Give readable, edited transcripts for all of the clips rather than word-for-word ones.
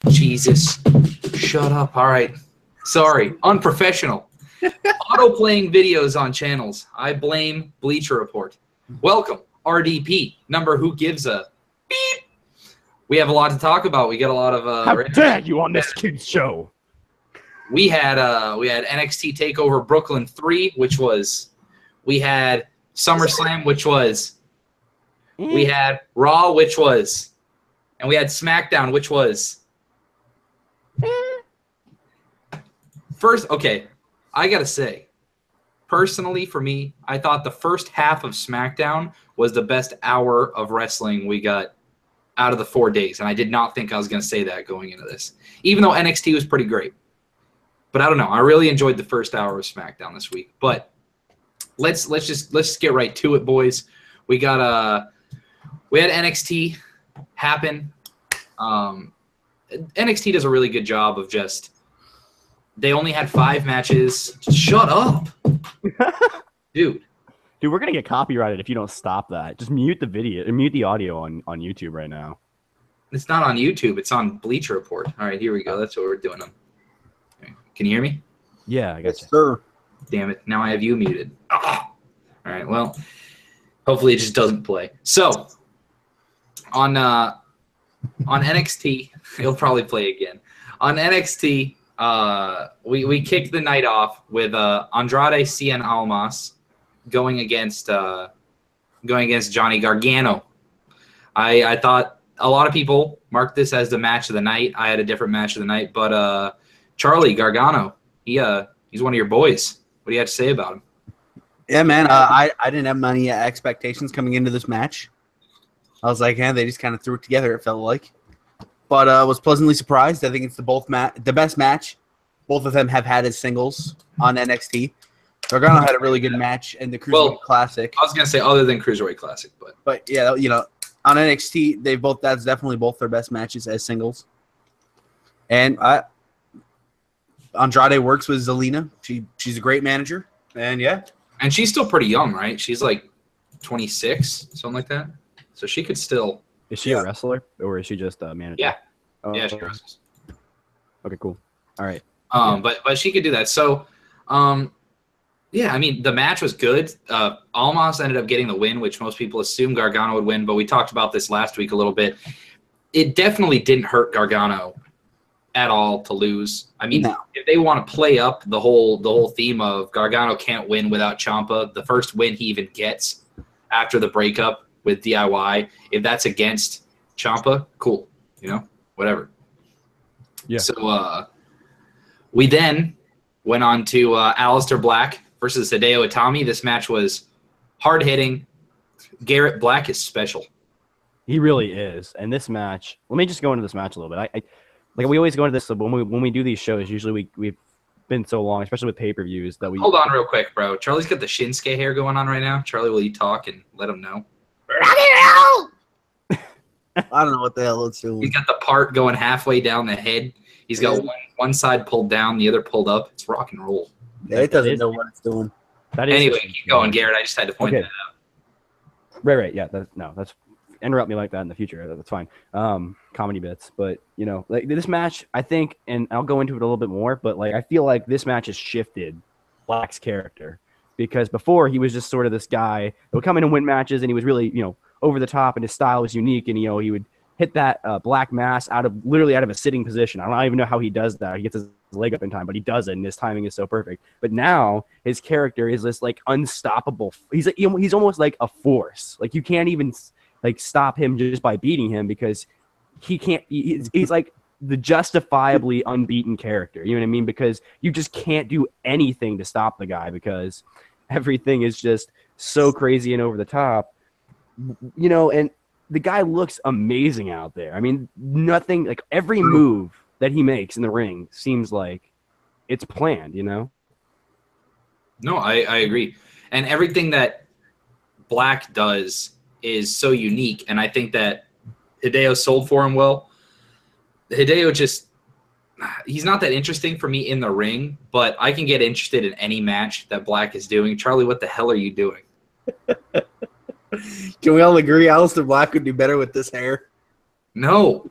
Jesus. Shut up. All right. Sorry. Unprofessional. Auto-playing videos on channels. I blame Bleacher Report. Welcome, RDP. Number who gives a beep. We have a lot to talk about. We got a lot of... How dare you on this kid's show? We had NXT TakeOver Brooklyn 3, which was... We had Summerslam, which was... We had Raw, which was... And we had SmackDown, which was... First, okay, I gotta say, personally for me, I thought the first half of SmackDown was the best hour of wrestling we got out of the 4 days, and I did not think I was gonna say that going into this, even though NXT was pretty great. But I don't know, I really enjoyed the first hour of SmackDown this week. But let's just get right to it, boys. We had NXT happen. NXT does a really good job of just. They only had 5 matches. Just shut up. Dude, we're going to get copyrighted if you don't stop that. Just mute the video and mute the audio on YouTube right now. It's not on YouTube. It's on Bleacher Report. All right, here we go. That's what we're doing. Can you hear me? Yeah, I got you. Yes, sir. Damn it. Now I have you muted. Ah. All right, well, hopefully it just doesn't play. So, on NXT, it'll probably play again. On NXT... we kicked the night off with Andrade Cien Almas going against Johnny Gargano. I thought a lot of people marked this as the match of the night. I had a different match of the night, but Charlie Gargano, he's one of your boys. What do you have to say about him? Yeah, man. I didn't have many expectations coming into this match. I was like, they just kind of threw it together. It felt like. But was pleasantly surprised. I think it's the best match both of them have had as singles on NXT. Gargano had a really good match in the Cruiserweight Classic. I was gonna say other than Cruiserweight Classic, but yeah, on NXT that's definitely both their best matches as singles. And Andrade works with Zelina. She's a great manager, and yeah, and she's still pretty young, right? She's like 26, something like that. So she could still. Is she a wrestler, or is she just a manager? Yeah. Yeah, she wrestles. Okay, cool. All right. But she could do that. So, yeah, I mean, the match was good. Almas ended up getting the win, which most people assumed Gargano would win, but we talked about this last week a little bit. It definitely didn't hurt Gargano at all to lose. I mean, if they want to play up the whole theme of Gargano can't win without Ciampa, the first win he even gets after the breakup with DIY, if that's against Ciampa, cool, whatever. Yeah. So we then went on to Aleister Black versus Hideo Itami. This match was hard-hitting. Garrett Black is special. He really is. And this match, let me just go into this match a little bit. Like we always go into this when we do these shows. Usually we've been so long, especially with pay-per-views, that we. Hold on, real quick, bro. Charlie's got the Shinsuke hair going on right now. Charlie, will you talk and let him know? I don't know what the hell it's doing. He's got the part going halfway down the head. He's got one side pulled down, the other pulled up. It's rock and roll. Yeah, it doesn't know what it's doing. Anyway, keep going, Garrett. I just had to point that out. Right. Yeah. That's interrupt me like that in the future. That's fine. Comedy bits, but like this match, I think, and I'll go into it a little bit more, but like I feel like this match has shifted Black's character, because before he was just sort of this guy that would come in and win matches, and he was really over the top, and his style was unique, and he would hit that Black Mass literally out of a sitting position. I don't even know how he does that. He gets his leg up in time, but he does it, and his timing is so perfect. But now his character is this like unstoppable. He's almost like a force. Like you can't even like stop him just by beating him, because he can't. He's like the justifiably unbeaten character. You know what I mean? Because you just can't do anything to stop the guy, because everything is just so crazy and over the top. And the guy looks amazing out there. I mean, nothing, like every move that he makes in the ring seems like it's planned, No, I agree. And everything that Black does is so unique. And I think that Hideo sold for him well. Hideo he's not that interesting for me in the ring, but I can get interested in any match that Black is doing. Charlie, what the hell are you doing? Can we all agree Aleister Black would do better with this hair? No.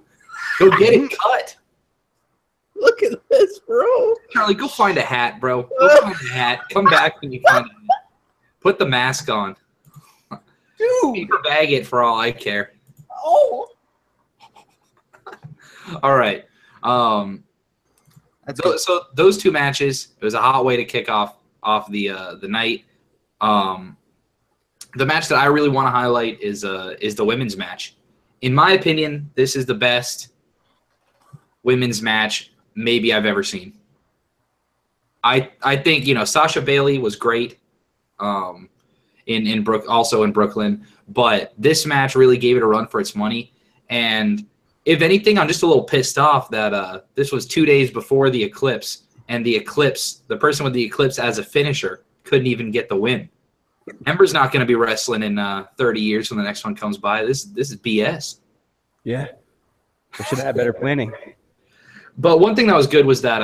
Go get it cut. Charlie, go find a hat, bro. Go find a hat. Come back when you find a hat. Put the mask on. Dude. Paper bag it for all I care. Oh. All right. So those two matches, it was a hot way to kick off the night. The match that I really want to highlight is the women's match. In my opinion, this is the best women's match maybe I've ever seen. I think Sasha Bailey was great, also in Brooklyn, but this match really gave it a run for its money. And if anything, I'm just a little pissed off that this was 2 days before the Eclipse, and the person with the Eclipse as a finisher couldn't even get the win. Ember's not going to be wrestling in 30 years when the next one comes by. This is BS. Yeah. We should have had better planning. But one thing that was good was that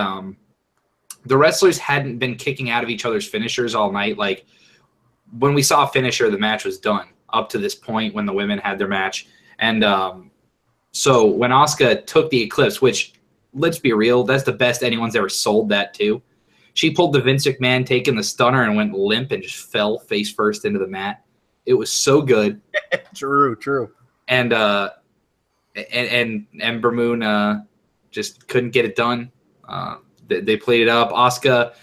the wrestlers hadn't been kicking out of each other's finishers all night. Like, when we saw a finisher, the match was done up to this point when the women had their match. And so when Asuka took the Eclipse, which, let's be real, that's the best anyone's ever sold that to. She pulled the Vince McMahon taking the stunner and went limp and just fell face first into the mat. It was so good. True. And Ember Moon just couldn't get it done. They played it up. Asuka,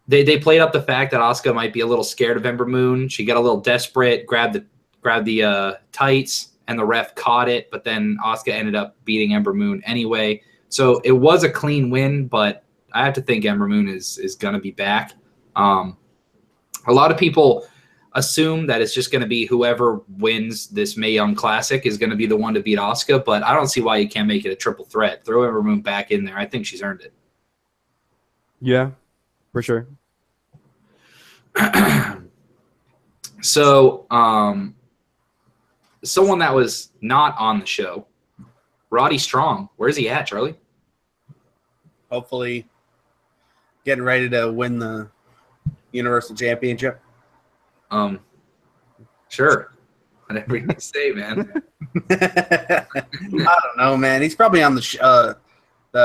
they played up the fact that Asuka might be a little scared of Ember Moon. She got a little desperate, grabbed the tights, and the ref caught it. But then Asuka ended up beating Ember Moon anyway. So it was a clean win, but I have to think Ember Moon is going to be back. A lot of people assume that it's just going to be whoever wins this Mae Young Classic is going to be the one to beat Asuka, but I don't see why you can't make it a triple threat. Throw Ember Moon back in there. I think she's earned it. Yeah, for sure. So, someone that was not on the show, Roddy Strong. Where's he at, Charlie? Hopefully getting ready to win the Universal Championship. Sure. Whatever you say, man. I don't know, man. He's probably on the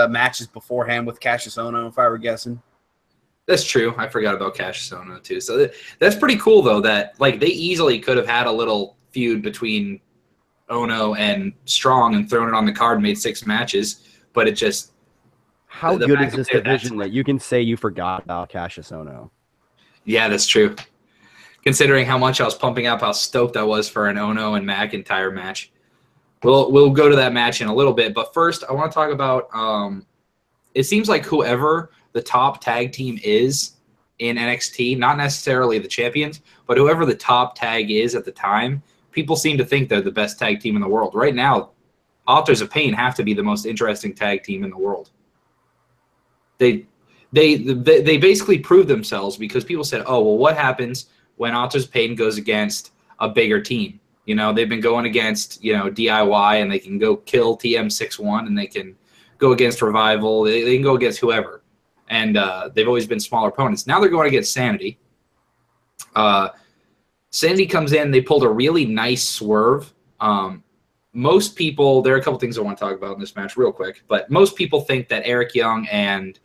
matches beforehand with Cassius Ohno, if I were guessing. That's true. I forgot about Cassius Ohno, too. So that's pretty cool, though, that they easily could have had a little feud between Ohno and Strong and thrown it on the card and made 6 matches, but it just... How good is this division that you can say you forgot about Cassius Ohno? Yeah, that's true. Considering how much I was pumping up, how stoked I was for an Ohno and McIntyre match. We'll go to that match in a little bit, but first I want to talk about it seems like whoever the top tag team is in NXT, not necessarily the champions, but whoever the top tag is at the time, people seem to think they're the best tag team in the world. Right now, Authors of Pain have to be the most interesting tag team in the world. They basically proved themselves because people said, oh, well, what happens when Authors of Pain goes against a bigger team? They've been going against, DIY, and they can go kill TM61, and they can go against Revival. They can go against whoever. And they've always been smaller opponents. Now they're going against Sanity. Sanity comes in. They pulled a really nice swerve. Most people, there are a couple things I want to talk about in this match real quick, but most people think that Eric Young and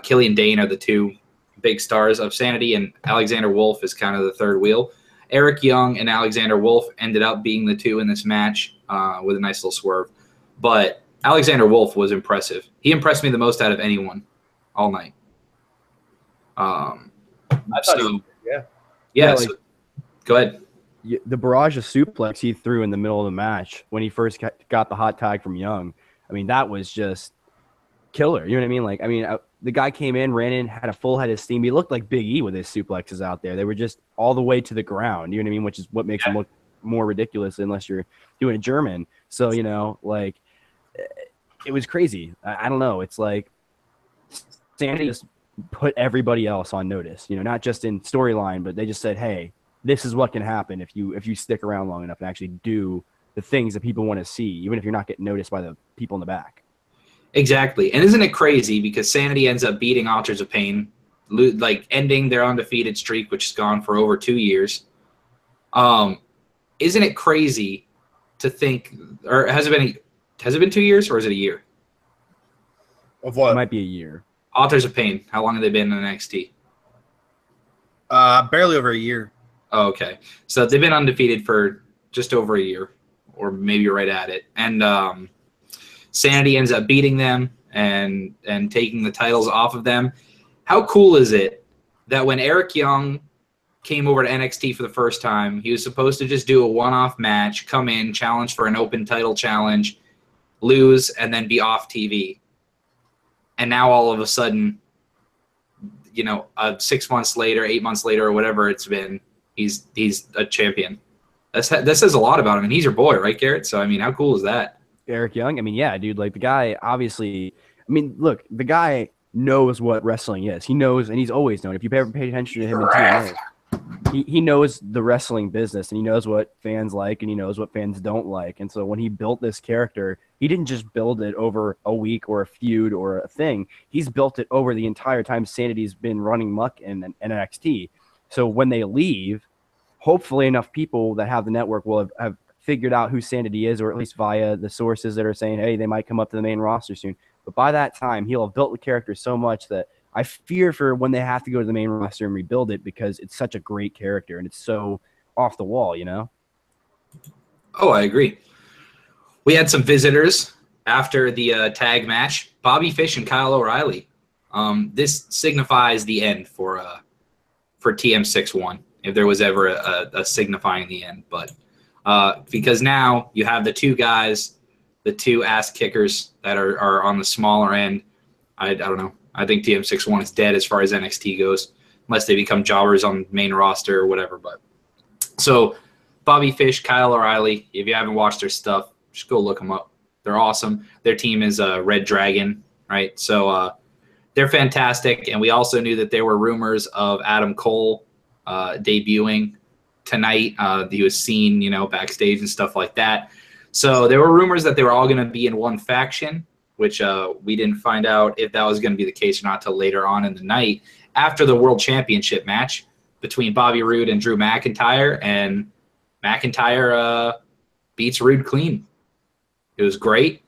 Killian Dane are the two big stars of Sanity, and Alexander Wolf is kind of the third wheel. Eric Young and Alexander Wolf ended up being the two in this match with a nice little swerve. But Alexander Wolf was impressive. He impressed me the most out of anyone all night. Go ahead. The barrage of suplex he threw in the middle of the match when he first got the hot tag from Young, that was just killer. You know what I mean? The guy came in, ran in, had a full head of steam. He looked like Big E with his suplexes out there. They were just all the way to the ground. You know what I mean? Which is what makes him look more ridiculous unless you're doing a German. So, it was crazy. I don't know. It's like Sanity just put everybody else on notice, not just in storyline, but they just said, hey, this is what can happen if you stick around long enough and actually do the things that people want to see, even if you're not getting noticed by the people in the back. Exactly. And isn't it crazy because Sanity ends up beating Authors of Pain, ending their undefeated streak, which has gone for over 2 years. Isn't it crazy to think, or has it been 2 years or is it a year? Of what? It might be a year. Authors of Pain. How long have they been in NXT? Barely over a year. Oh, okay. So they've been undefeated for just over a year, or maybe right at it. And Sanity ends up beating them and taking the titles off of them. How cool is it that when Eric Young came over to NXT for the first time, he was supposed to just do a one-off match, come in, challenge for an open title challenge, lose, and then be off TV. And now all of a sudden, 6 months later, 8 months later, or whatever it's been, he's a champion. That says a lot about him, and he's your boy, right, Garrett? So, I mean, how cool is that? Eric Young? I mean, yeah, dude, like the guy obviously – I mean, look, the guy knows what wrestling is. He knows, and he's always known. If you've ever paid attention to him in TNA, he knows the wrestling business, and he knows what fans like, and he knows what fans don't like. And so when he built this character, he didn't just build it over a week or a feud or a thing. He's built it over the entire time Sanity's been running muck in NXT. So when they leave, hopefully enough people that have the network will have figured out who Sanity is, or at least via the sources that are saying, hey, they might come up to the main roster soon. But by that time, he'll have built the character so much that I fear for when they have to go to the main roster and rebuild it, because it's such a great character and it's so off the wall, Oh, I agree. We had some visitors after the tag match, Bobby Fish and Kyle O'Reilly. This signifies the end for TM61, if there was ever a signifying the end. But because now you have the two guys, the two ass kickers that are on the smaller end. I don't know. I think TM61 is dead as far as NXT goes, unless they become jobbers on the main roster or whatever. But so Bobby Fish, Kyle O'Reilly, if you haven't watched their stuff, just go look them up. They're awesome. Their team is Red Dragon, right? So they're fantastic. And we also knew that there were rumors of Adam Cole debuting tonight. He was seen, backstage and stuff like that. So there were rumors that they were all going to be in one faction, which we didn't find out if that was going to be the case or not till later on in the night after the World Championship match between Bobby Roode and Drew McIntyre, and McIntyre beats Roode clean. It was great.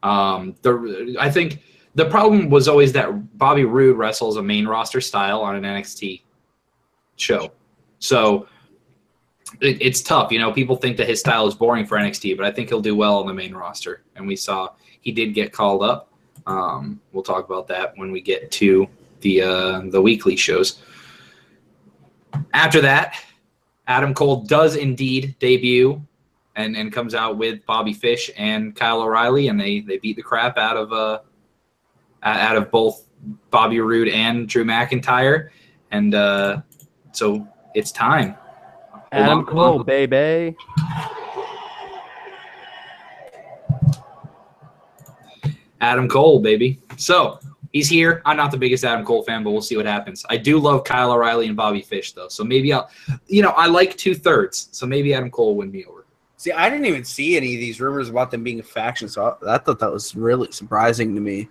I think the problem was always that Bobby Roode wrestles a main roster style on an NXT show. So it's tough. People think that his style is boring for NXT, but I think he'll do well on the main roster. And we saw he did get called up. We'll talk about that when we get to the weekly shows. After that, Adam Cole does indeed debut and comes out with Bobby Fish and Kyle O'Reilly, and they beat the crap out of both Bobby Roode and Drew McIntyre. And so it's time. Adam Cole, baby. Adam Cole, baby. So he's here. I'm not the biggest Adam Cole fan, but we'll see what happens. I do love Kyle O'Reilly and Bobby Fish, though. So maybe I like 2/3. So maybe Adam Cole will win me over. See, I didn't even see any of these rumors about them being a faction, so I thought that was really surprising to me.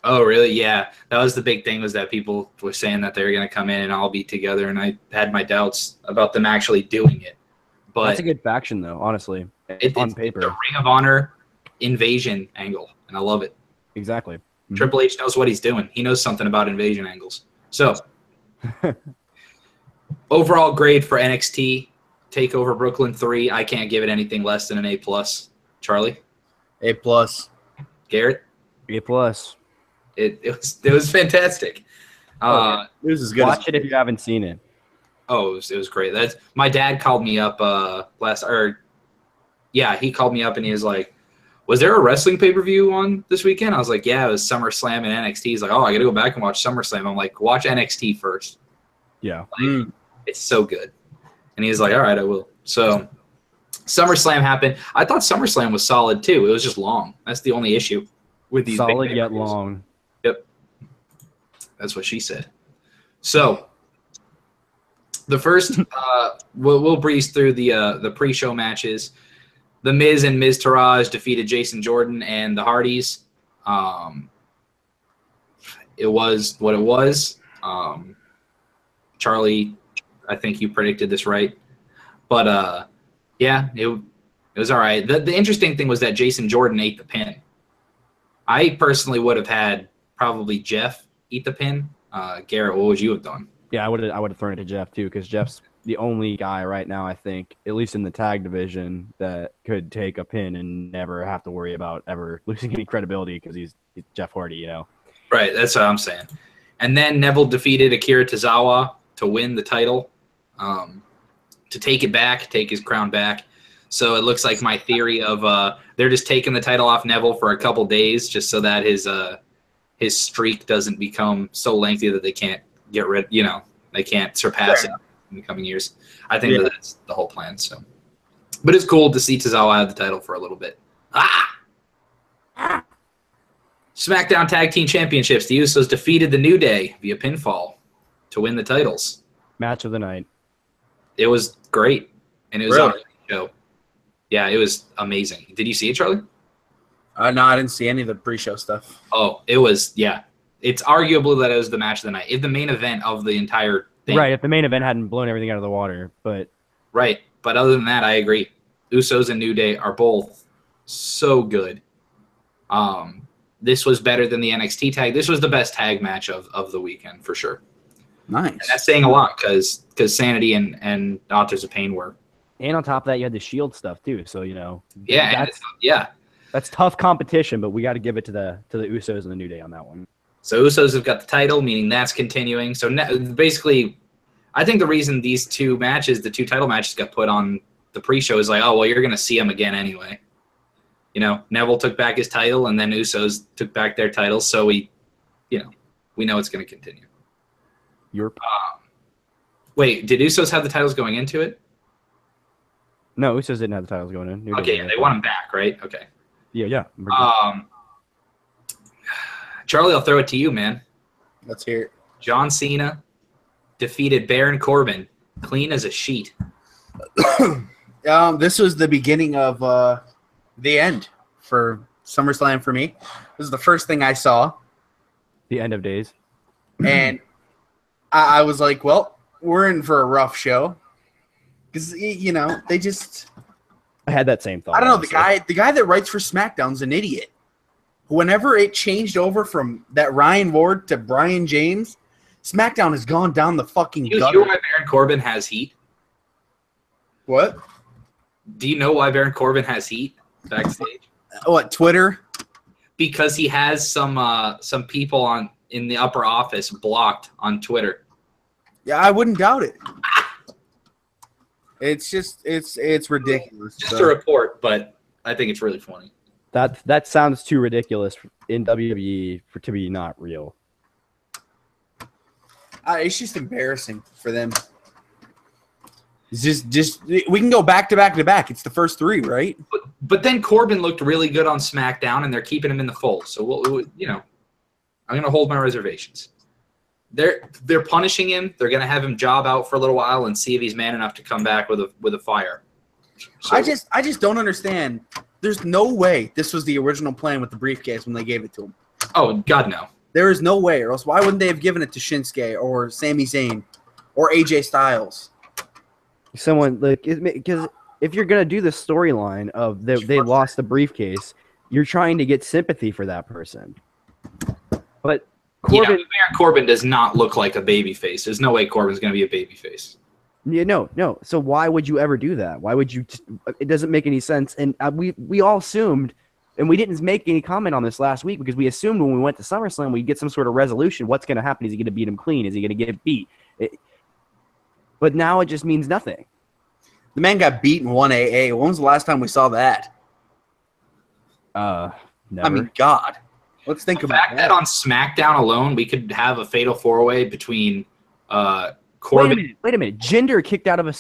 Oh, really? Yeah. That was the big thing, was that people were saying that they were going to come in and all be together, and I had my doubts about them actually doing it. But that's a good faction, though, honestly, on paper. It's a Ring of Honor invasion angle, and I love it. Exactly. Mm-hmm. Triple H knows what he's doing. He knows something about invasion angles. So, overall grade for NXT TakeOver Brooklyn 3, I can't give it anything less than an A+. Charlie? A+. Garrett? A+. It was fantastic. It was as good. Watch it if you haven't seen it. Oh, it was great. My dad called me up he called me up and he was like, was there a wrestling pay-per-view on this weekend? I was like, yeah, it was Summerslam and NXT. He's like, oh, I got to go back and watch Summerslam. I'm like, watch NXT first. Yeah. It's so good. And he was like, all right, I will. So SummerSlam happened. I thought SummerSlam was solid too. It was just long. That's the only issue with these solid big yet long. Yep. That's what she said. So the first, we'll breeze through the pre-show matches. The Miz and Miz Taraj defeated Jason Jordan and the Hardys. It was what it was. Charlie, I think you predicted this right. But, yeah, it was all right. The interesting thing was that Jason Jordan ate the pin. I personally would have had probably Jeff eat the pin. Garrett, what would you have done? Yeah, I would have thrown it to Jeff too, because Jeff's the only guy right now, I think, at least in the tag division, that could take a pin and never have to worry about ever losing any credibility because he's Jeff Hardy, you know. Right, that's what I'm saying. And then Neville defeated Akira Tozawa to win the title, to take it back, take his crown back. So it looks like my theory of they're just taking the title off Neville for a couple days just so that his streak doesn't become so lengthy that they can't get rid, they can't surpass it in the coming years. I think that's the whole plan. So, but it's cool to see Tozawa have the title for a little bit. SmackDown Tag Team Championships. The Usos defeated the New Day via pinfall to win the titles. Match of the night. It was great, and it was on the show. Yeah, it was amazing. Did you see it, Charlie? No, I didn't see any of the pre-show stuff. Oh, it was, yeah. It's arguable that it was the match of the night. If the main event of the entire thing. Right, if the main event hadn't blown everything out of the water. But right, but other than that, I agree. Usos and New Day are both so good. This was better than the NXT tag. This was the best tag match of the weekend, for sure. Nice. And that's saying a lot because Sanity and Authors of Pain were. And on top of that, you had the Shield stuff, too. So, Yeah, that's tough competition, but we got to give it to the Usos and the New Day on that one. So Usos have got the title, meaning that's continuing. So basically, I think the reason these two matches, the two title matches, got put on the pre-show is like, oh, well, you're going to see them again anyway. Neville took back his title, and then Usos took back their titles, so we know it's going to continue. Wait, did Usos have the titles going into it? No, Usos didn't have the titles going in. Okay, they want them back, right? Okay. Yeah. Charlie, I'll throw it to you, man. Let's hear it. John Cena defeated Baron Corbin clean as a sheet. This was the beginning of the end for SummerSlam for me. This is the first thing I saw. The end of days. And I was like, well, we're in for a rough show. Because, they just... I had that same thought. I don't know. The guy that writes for SmackDown's an idiot. Whenever it changed over from that Ryan Ward to Brian James, SmackDown has gone down the fucking gutter. Do you know why Baron Corbin has heat? What? Do you know why Baron Corbin has heat backstage? What, Twitter? Because he has some people in the upper office blocked on Twitter. Yeah, I wouldn't doubt it. It's just it's ridiculous. Just a report, but I think it's really funny. That sounds too ridiculous in WWE to be not real. It's just embarrassing for them. It's just we can go back to back to back. It's the first three, right? But then Corbin looked really good on SmackDown, and they're keeping him in the fold. So I'm going to hold my reservations. They're punishing him. They're going to have him job out for a little while and see if he's man enough to come back with a fire. So, I just don't understand. There's no way this was the original plan with the briefcase when they gave it to him. Oh, God, no. There is no way, or else why wouldn't they have given it to Shinsuke or Sami Zayn or AJ Styles? Someone because if you're gonna do the storyline of they lost the briefcase, you're trying to get sympathy for that person. But Baron Corbin does not look like a babyface. There's no way Corbin's gonna be a babyface. Yeah, no. So why would you ever do that? Why would you? It doesn't make any sense. And we all assumed, and we didn't make any comment on this last week because we assumed when we went to SummerSlam we'd get some sort of resolution. What's going to happen? Is he going to beat him clean? Is he going to get beat? But now it just means nothing. The man got beat in 1AA. When was the last time we saw that? Never. I mean, God. Let's think about that. The fact that on SmackDown alone we could have a fatal four-way between Corbin. Wait a minute. Jinder kicked out of not a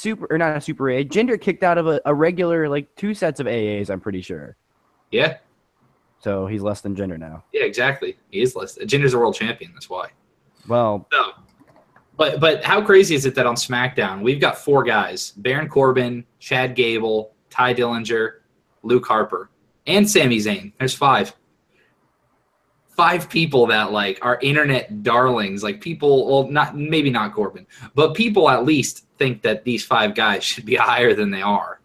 super AA. Jinder kicked out of a regular, two sets of AAs, I'm pretty sure. Yeah. So he's less than Jinder now. Yeah, exactly. He is less. Jinder's a world champion. That's why. Well. No. But how crazy is it that on SmackDown we've got four guys: Baron Corbin, Chad Gable, Ty Dillinger, Luke Harper, and Sami Zayn. There's five. 5 people that are internet darlings, people. Well, maybe not Corbin, but people at least think that these 5 guys should be higher than they are.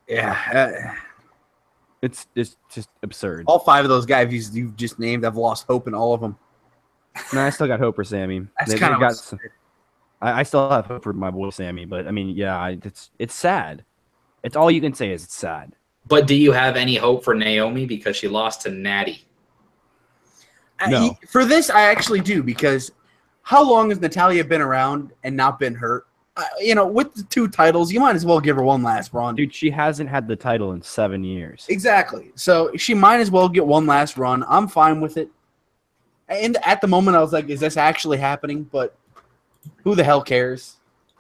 Yeah, it's just absurd. All 5 of those guys you've just named, I've lost hope in all of them. No, I still got hope for Sammy. That's kind of. I still have hope for my boy Sammy, but I mean, yeah, it's sad. It's all you can say is it's sad. But do you have any hope for Naomi because she lost to Natty? No. For this, I actually do, because how long has Natalya been around and not been hurt? With the 2 titles, you might as well give her one last run. Dude, she hasn't had the title in 7 years. Exactly. So she might as well get one last run. I'm fine with it. And at the moment, I was like, is this actually happening? But who the hell cares?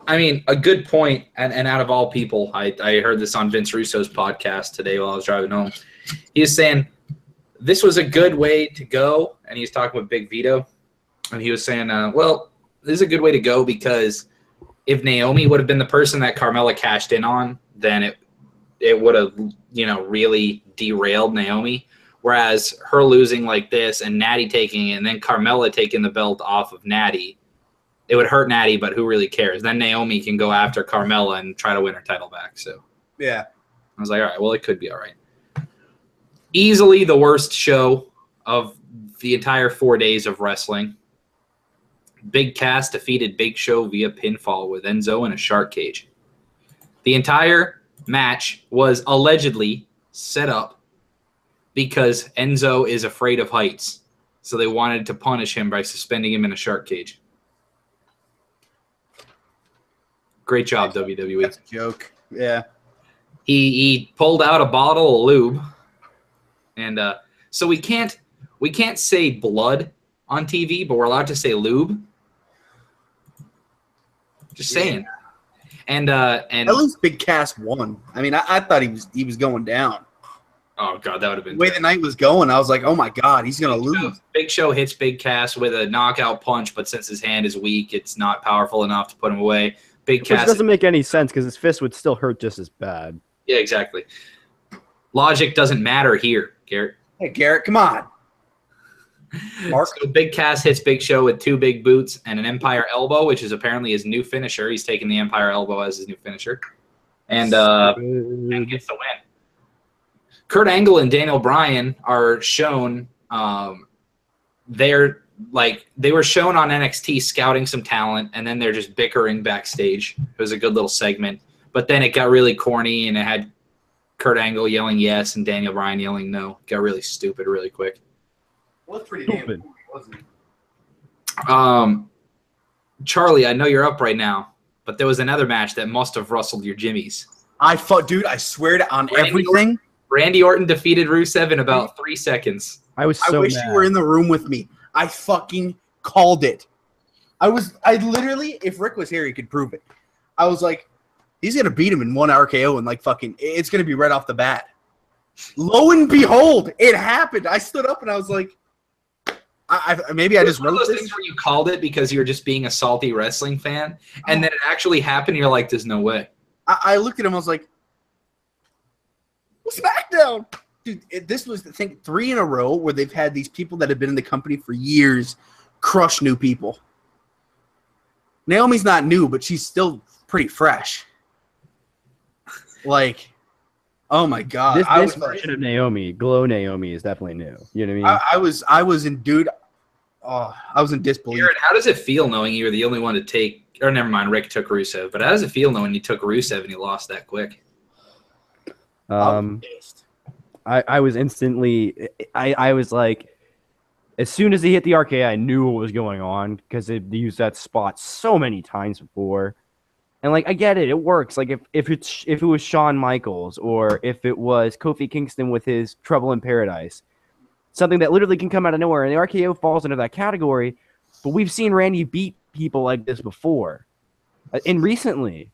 I mean, a good point, and out of all people, I heard this on Vince Russo's podcast today while I was driving home. He was saying this was a good way to go, and he was talking with Big Vito, and he was saying, well, this is a good way to go because if Naomi would have been the person that Carmella cashed in on, then it would have, really derailed Naomi. Whereas her losing like this and Natty taking it and then Carmella taking the belt off of Natty, it would hurt Natty, but who really cares? Then Naomi can go after Carmella and try to win her title back. So yeah, I was like, all right, well, it could be all right. Easily the worst show of the entire 4 days of wrestling. Big Cass defeated Big Show via pinfall with Enzo in a shark cage. The entire match was allegedly set up because Enzo is afraid of heights. So they wanted to punish him by suspending him in a shark cage. Great job, WWE. That's a joke. Yeah. He pulled out a bottle of lube. And so we can't say blood on TV, but we're allowed to say lube. Just saying. And at least Big Cass won. I mean, I thought he was going down. Oh god, that would have been the way the night was going. I was like, oh my god, he's gonna lose. Big Show hits Big Cass with a knockout punch, but since his hand is weak, it's not powerful enough to put him away. Big Cass, which doesn't make any sense because his fist would still hurt just as bad. Yeah, exactly. Logic doesn't matter here, Garrett. Hey, Garrett, come on. Mark. So Big Cass hits Big Show with 2 big boots and an Empire Elbow, which is apparently his new finisher. He's taking the Empire Elbow as his new finisher, and gets the win. Kurt Angle and Daniel Bryan are shown. They were shown on NXT scouting some talent, and then they're just bickering backstage. It was a good little segment, but then it got really corny, and it had Kurt Angle yelling yes and Daniel Bryan yelling no. It got really stupid really quick. Well, that's pretty damn cool, wasn't it? Charlie, I know you're up right now, but there was another match that must have rustled your jimmies. Dude, I swear to on everything. Randy Orton defeated Rusev in about 3 seconds. I wish you were in the room with me. I fucking called it. I literally, if Rick was here, he could prove it. I was like, he's going to beat him in one RKO and it's going to be right off the bat. Lo and behold, it happened. I stood up and I was like, maybe I just wrote those this. Things where you called it because you were just being a salty wrestling fan, and then it actually happened. And you're like, "There's no way." I looked at him. I was like, "SmackDown, dude." This was, I think, 3 in a row where they've had these people that have been in the company for years crush new people. Naomi's not new, but she's still pretty fresh. Oh my god! This version of Naomi, Glow Naomi, is definitely new. You know what I mean? I was in, dude. Oh, I was in disbelief. Garrett, how does it feel knowing you were the only one to take? Or never mind, Rick took Rusev. But how does it feel knowing you took Rusev and you lost that quick? I was instantly. I was like, as soon as he hit the RKO, I knew what was going on because they used that spot so many times before. And I get it, it works. If it was Shawn Michaels or if it was Kofi Kingston with his Trouble in Paradise, something that literally can come out of nowhere, and the RKO falls into that category. But we've seen Randy beat people like this before, and recently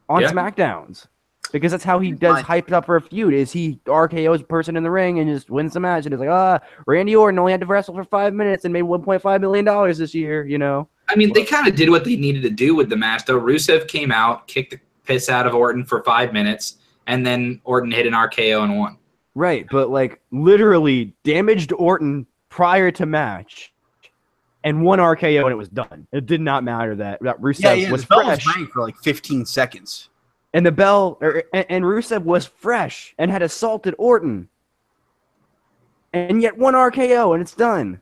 on SmackDowns, because that's how he does hyped up for a feud. Is he RKO's a person in the ring and just wins the match, and it's like, Randy Orton only had to wrestle for 5 minutes and made $1.5 million this year, you know. I mean, they kind of did what they needed to do with the match, though. Rusev came out, kicked the piss out of Orton for 5 minutes, and then Orton hit an RKO and won. Right, but literally damaged Orton prior to match, and one RKO and it was done. It did not matter that Rusev was fresh. Was for 15 seconds, and the bell and Rusev was fresh and had assaulted Orton, and yet one RKO and it's done.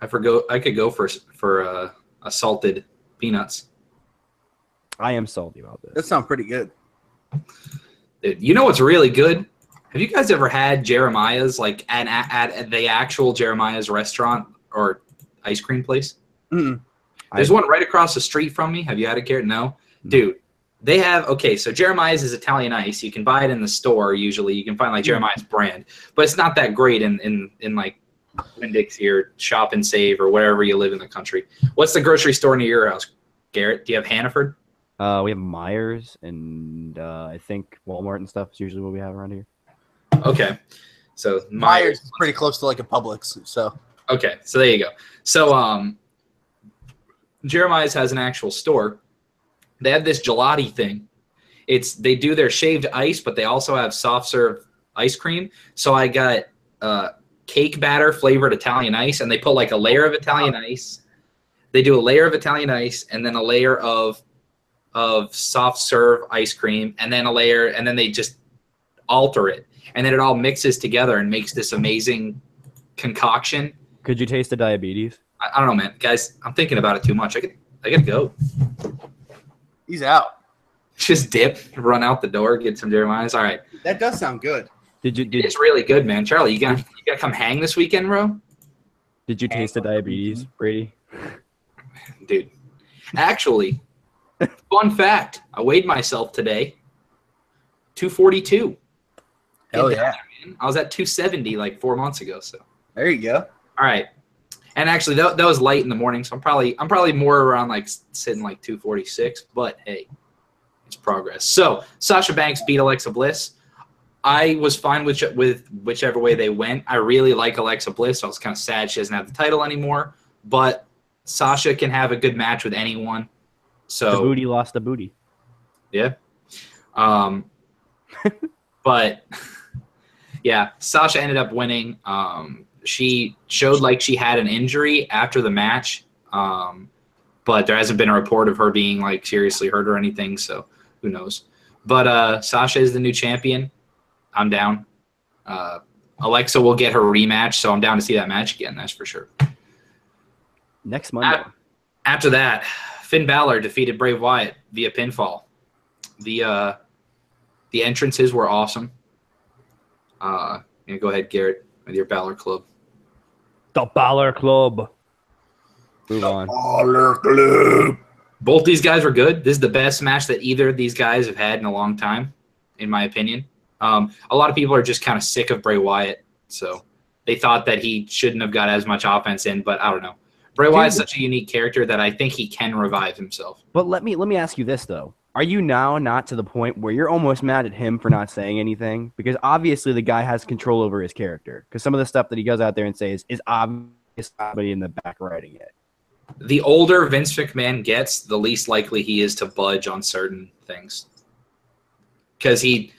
I could go for salted peanuts. I am salty about this. That sounds pretty good. Dude, you know what's really good? Have you guys ever had Jeremiah's, like at the actual Jeremiah's restaurant or ice cream place? Mm. There's one right across the street from me. Have you had it, Garrett? No? Dude, they have, okay, so Jeremiah's is Italian ice. You can buy it in the store usually. You can find like Jeremiah's brand. But it's not that great in like Winn-Dixie or Shop and Save or wherever you live in the country. What's the grocery store near your house, Garrett? Do you have Hannaford? We have Myers and I think Walmart and stuff is usually what we have around here. Okay. So Myers is pretty close to like a Publix, so. Okay, so there you go. So Jeremiah's has an actual store. They have this gelati thing. They do their shaved ice, but they also have soft serve ice cream. So I got cake batter flavored Italian ice, and they put like a layer of Italian ice. They do a layer of Italian ice and then a layer of soft serve ice cream, and then a layer, and then they just alter it, and then it all mixes together and makes this amazing concoction. Could you taste the diabetes? I don't know, man. Guys, I'm thinking about it too much. I gotta go. He's out. Just dip, run out the door, get some Jeremiah's. All right. That does sound good. It's really good, man. Charlie, you gotta come hang this weekend, bro? Did you taste the diabetes, Brady? Dude. Actually, fun fact, I weighed myself today. 242. Hell yeah. I was at 270 like 4 months ago. So there you go. All right. And actually, that was light in the morning, so I'm probably more around like sitting like 246. But hey, it's progress. So Sasha Banks beat Alexa Bliss. I was fine with whichever way they went. I really like Alexa Bliss. So I was kind of sad she doesn't have the title anymore. But Sasha can have a good match with anyone. So the booty lost the booty. Yeah. But yeah, Sasha ended up winning. She showed like she had an injury after the match, but there hasn't been a report of her being like seriously hurt or anything, so who knows. But Sasha is the new champion. I'm down. Alexa will get her rematch, so I'm down to see that match again, that's for sure. Next Monday. After that, Finn Balor defeated Bray Wyatt via pinfall. The entrances were awesome. Go ahead, Garrett, with your Balor Club. The Balor Club. Move on. Balor Club. Both these guys were good. This is the best match that either of these guys have had in a long time, in my opinion. A lot of people are just kind of sick of Bray Wyatt, so they thought that he shouldn't have got as much offense in, but I don't know. Bray Wyatt's such a unique character that I think he can revive himself. But let me ask you this, though. Are you now not to the point where you're almost mad at him for not saying anything? Because obviously the guy has control over his character. Because some of the stuff that he goes out there and says is obvious somebody in the back writing it. The older Vince McMahon gets, the least likely he is to budge on certain things. Because I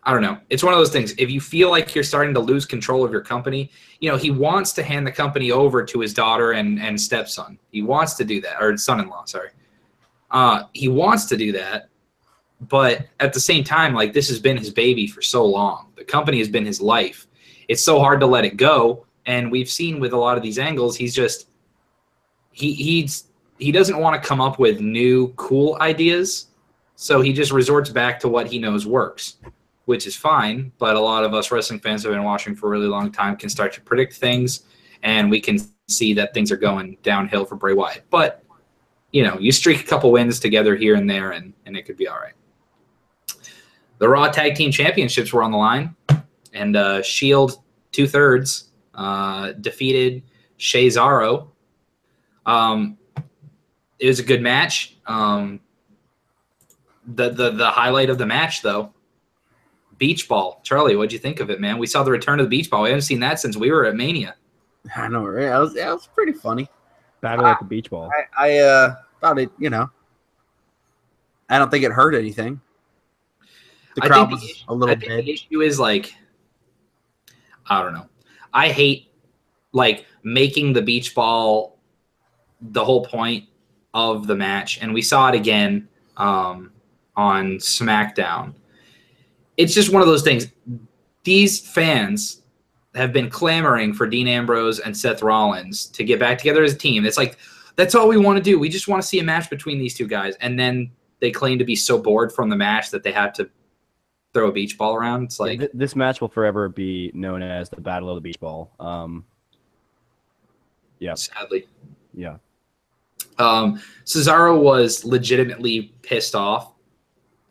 don't know. It's one of those things. If you feel like you're starting to lose control of your company, he wants to hand the company over to his daughter and stepson. He wants to do that. Or son-in-law, sorry. He wants to do that. But at the same time, like, this has been his baby for so long. The company has been his life. It's so hard to let it go. And we've seen with a lot of these angles, he's just he doesn't want to come up with new cool ideas. So he just resorts back to what he knows works, which is fine. But a lot of us wrestling fans who have been watching for a really long time can start to predict things, and we can see that things are going downhill for Bray Wyatt. But you streak a couple wins together here and there, and it could be all right. The Raw Tag Team Championships were on the line, and Shield 2/3 defeated Cesaro. It was a good match. The highlight of the match, though, beach ball. Charlie, what'd you think of it, man? We saw the return of the beach ball. We haven't seen that since we were at Mania. I know, right? That was pretty funny. Battle at the beach ball. I thought it, I don't think it hurt anything. The crowd was a little bit. The issue is, like, I don't know. I hate, like, making the beach ball the whole point of the match. And we saw it again on SmackDown. It's just one of those things. These fans have been clamoring for Dean Ambrose and Seth Rollins to get back together as a team. It's like, that's all we want to do. We just want to see a match between these two guys. And then they claim to be so bored from the match that they had to throw a beach ball around. It's like, this match will forever be known as the Battle of the Beach Ball. Yeah. Sadly. Yeah. Cesaro was legitimately pissed off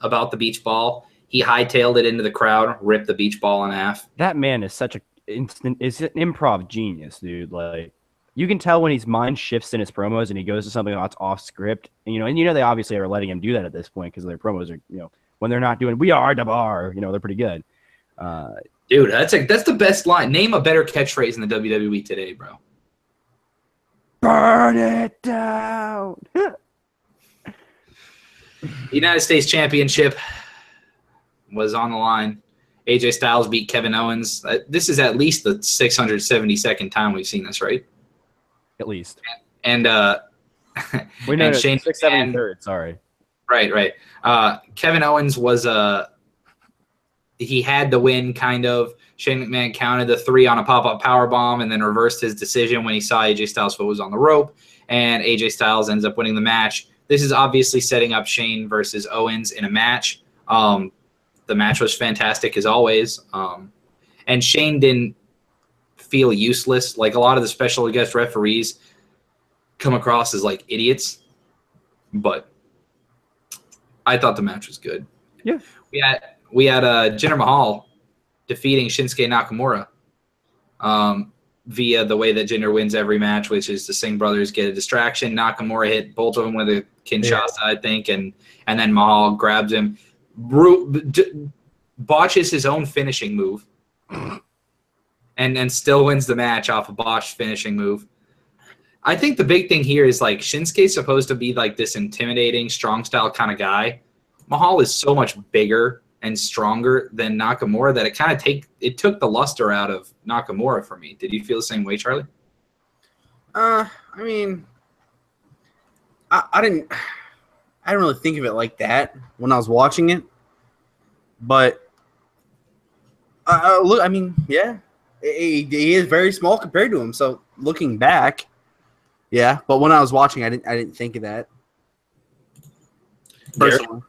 about the beach ball. He hightailed it into the crowd, ripped the beach ball in half. That man is such is an improv genius, dude. Like, you can tell when his mind shifts in his promos and he goes to something that's off script. And they obviously are letting him do that at this point because their promos are, when they're not doing "We are the bar," they're pretty good. Dude, that's the best line. Name a better catchphrase in the WWE today, bro. Burn it down. United States Championship was on the line. AJ Styles beat Kevin Owens. This is at least the 672nd time we've seen this, right? At least. And we know Shane 673rd. Sorry. Right. Kevin Owens was he had the win, kind of. Shane McMahon counted the 3 on a pop-up powerbomb and then reversed his decision when he saw AJ Styles' foot was on the rope, and AJ Styles ends up winning the match. This is obviously setting up Shane versus Owens in a match. The match was fantastic as always, and Shane didn't feel useless. Like, a lot of the special guest referees come across as like idiots, but I thought the match was good. Yeah, we had Jinder Mahal defeating Shinsuke Nakamura via the way that Jinder wins every match, which is the Singh brothers get a distraction. Nakamura hit both of them with a Kinshasa, I think, and then Mahal grabs him, botches his own finishing move, and still wins the match off a botched finishing move. I think the big thing here is, like, Shinsuke's supposed to be like this intimidating, strong style kind of guy. Mahal is so much bigger and stronger than Nakamura that it took the luster out of Nakamura for me. Did you feel the same way, Charlie? I mean, I didn't really think of it like that when I was watching it, but look, I mean, yeah, he is very small compared to him. So looking back, yeah, but when I was watching, I didn't think of that. Personally.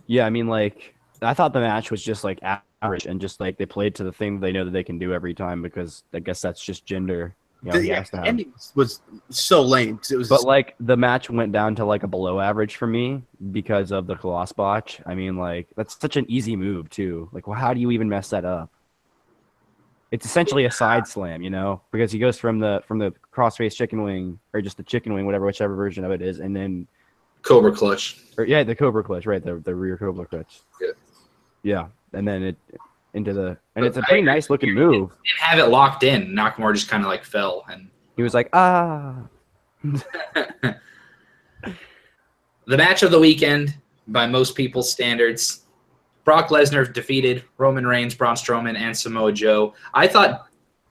Yeah, I mean, like, I thought the match was just like average, and just like they played to the thing they know that they can do every time, because I guess that's just Jinder. He has to have. Ending was so lame. It was, but like the match went down to like a below average for me because of the Colossus botch. I mean, like, that's such an easy move too. Like, well, how do you even mess that up? It's essentially a side slam, because he goes from the crossface chicken wing, or just the chicken wing, whichever version of it is, and then Cobra clutch. The Cobra clutch, right? The rear Cobra clutch. Yeah. Yeah, and then it's a pretty nice looking move. Didn't have it locked in. Nakamura just kind of like fell, and he was like, ah. The match of the weekend, by most people's standards, Brock Lesnar defeated Roman Reigns, Braun Strowman, and Samoa Joe. I thought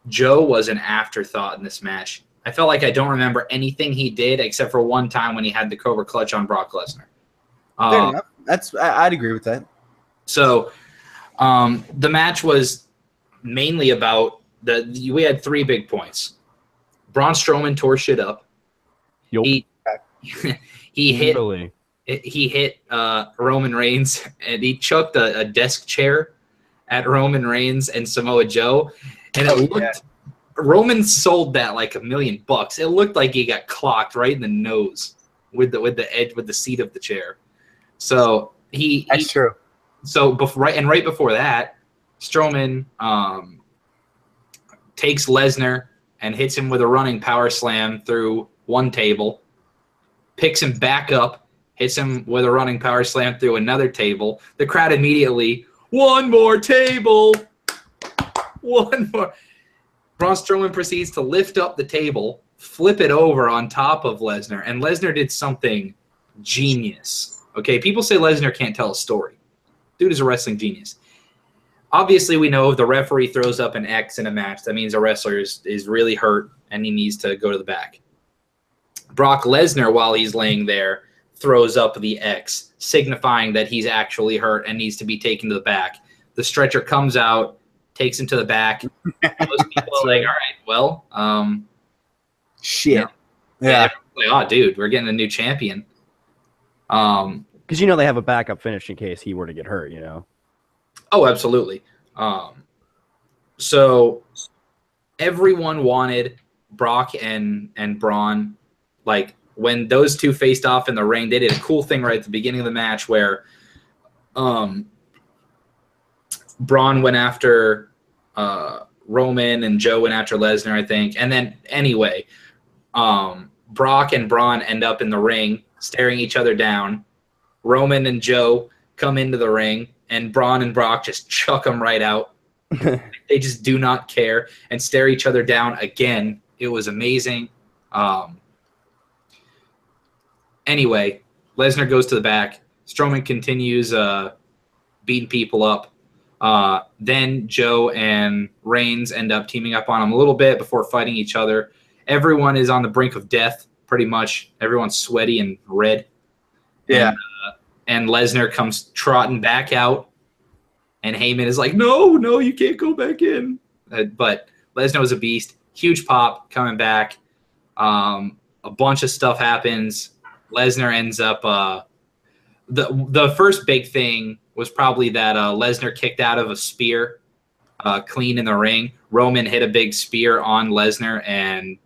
Joe was an afterthought in this match. I felt like I don't remember anything he did except for one time when he had the Cobra clutch on Brock Lesnar. Fair enough. I'd agree with that. So the match was mainly about we had 3 big points. Braun Strowman tore shit up. Yep. He hit Roman Reigns, and he chucked a desk chair at Roman Reigns and Samoa Joe, and it looked. Roman sold that like $1 million. It looked like he got clocked right in the nose with the seat of the chair. So that's true. So right before that, Strowman takes Lesnar and hits him with a running power slam through one table, picks him back up, hits him with a running power slam through another table. The crowd immediately, one more table, one more. Braun Strowman proceeds to lift up the table, flip it over on top of Lesnar, and Lesnar did something genius. Okay, people say Lesnar can't tell a story. Dude is a wrestling genius. Obviously, we know if the referee throws up an X in a match, that means a wrestler is really hurt and he needs to go to the back. Brock Lesnar, while he's laying there, throws up the X, signifying that he's actually hurt and needs to be taken to the back. The stretcher comes out, takes him to the back. Most people are like, all right, well, shit. yeah. Like, oh, dude, we're getting a new champion. Because they have a backup finish in case he were to get hurt. Oh, absolutely. So everyone wanted Brock and Braun. Like when those two faced off in the ring, they did a cool thing right at the beginning of the match where Braun went after Roman and Joe went after Lesnar, I think. And then anyway, Brock and Braun end up in the ring staring each other down. Roman and Joe come into the ring, and Braun and Brock just chuck them right out. They just do not care and stare each other down again. It was amazing. Anyway, Lesnar goes to the back. Strowman continues beating people up. Then Joe and Reigns end up teaming up on him a little bit before fighting each other. Everyone is on the brink of death, pretty much. Everyone's sweaty and red. Yeah. And Lesnar comes trotting back out. And Heyman is like, no, you can't go back in. But Lesnar was a beast. Huge pop coming back. A bunch of stuff happens. Lesnar ends up the first big thing was probably that Lesnar kicked out of a spear clean in the ring. Roman hit a big spear on Lesnar, and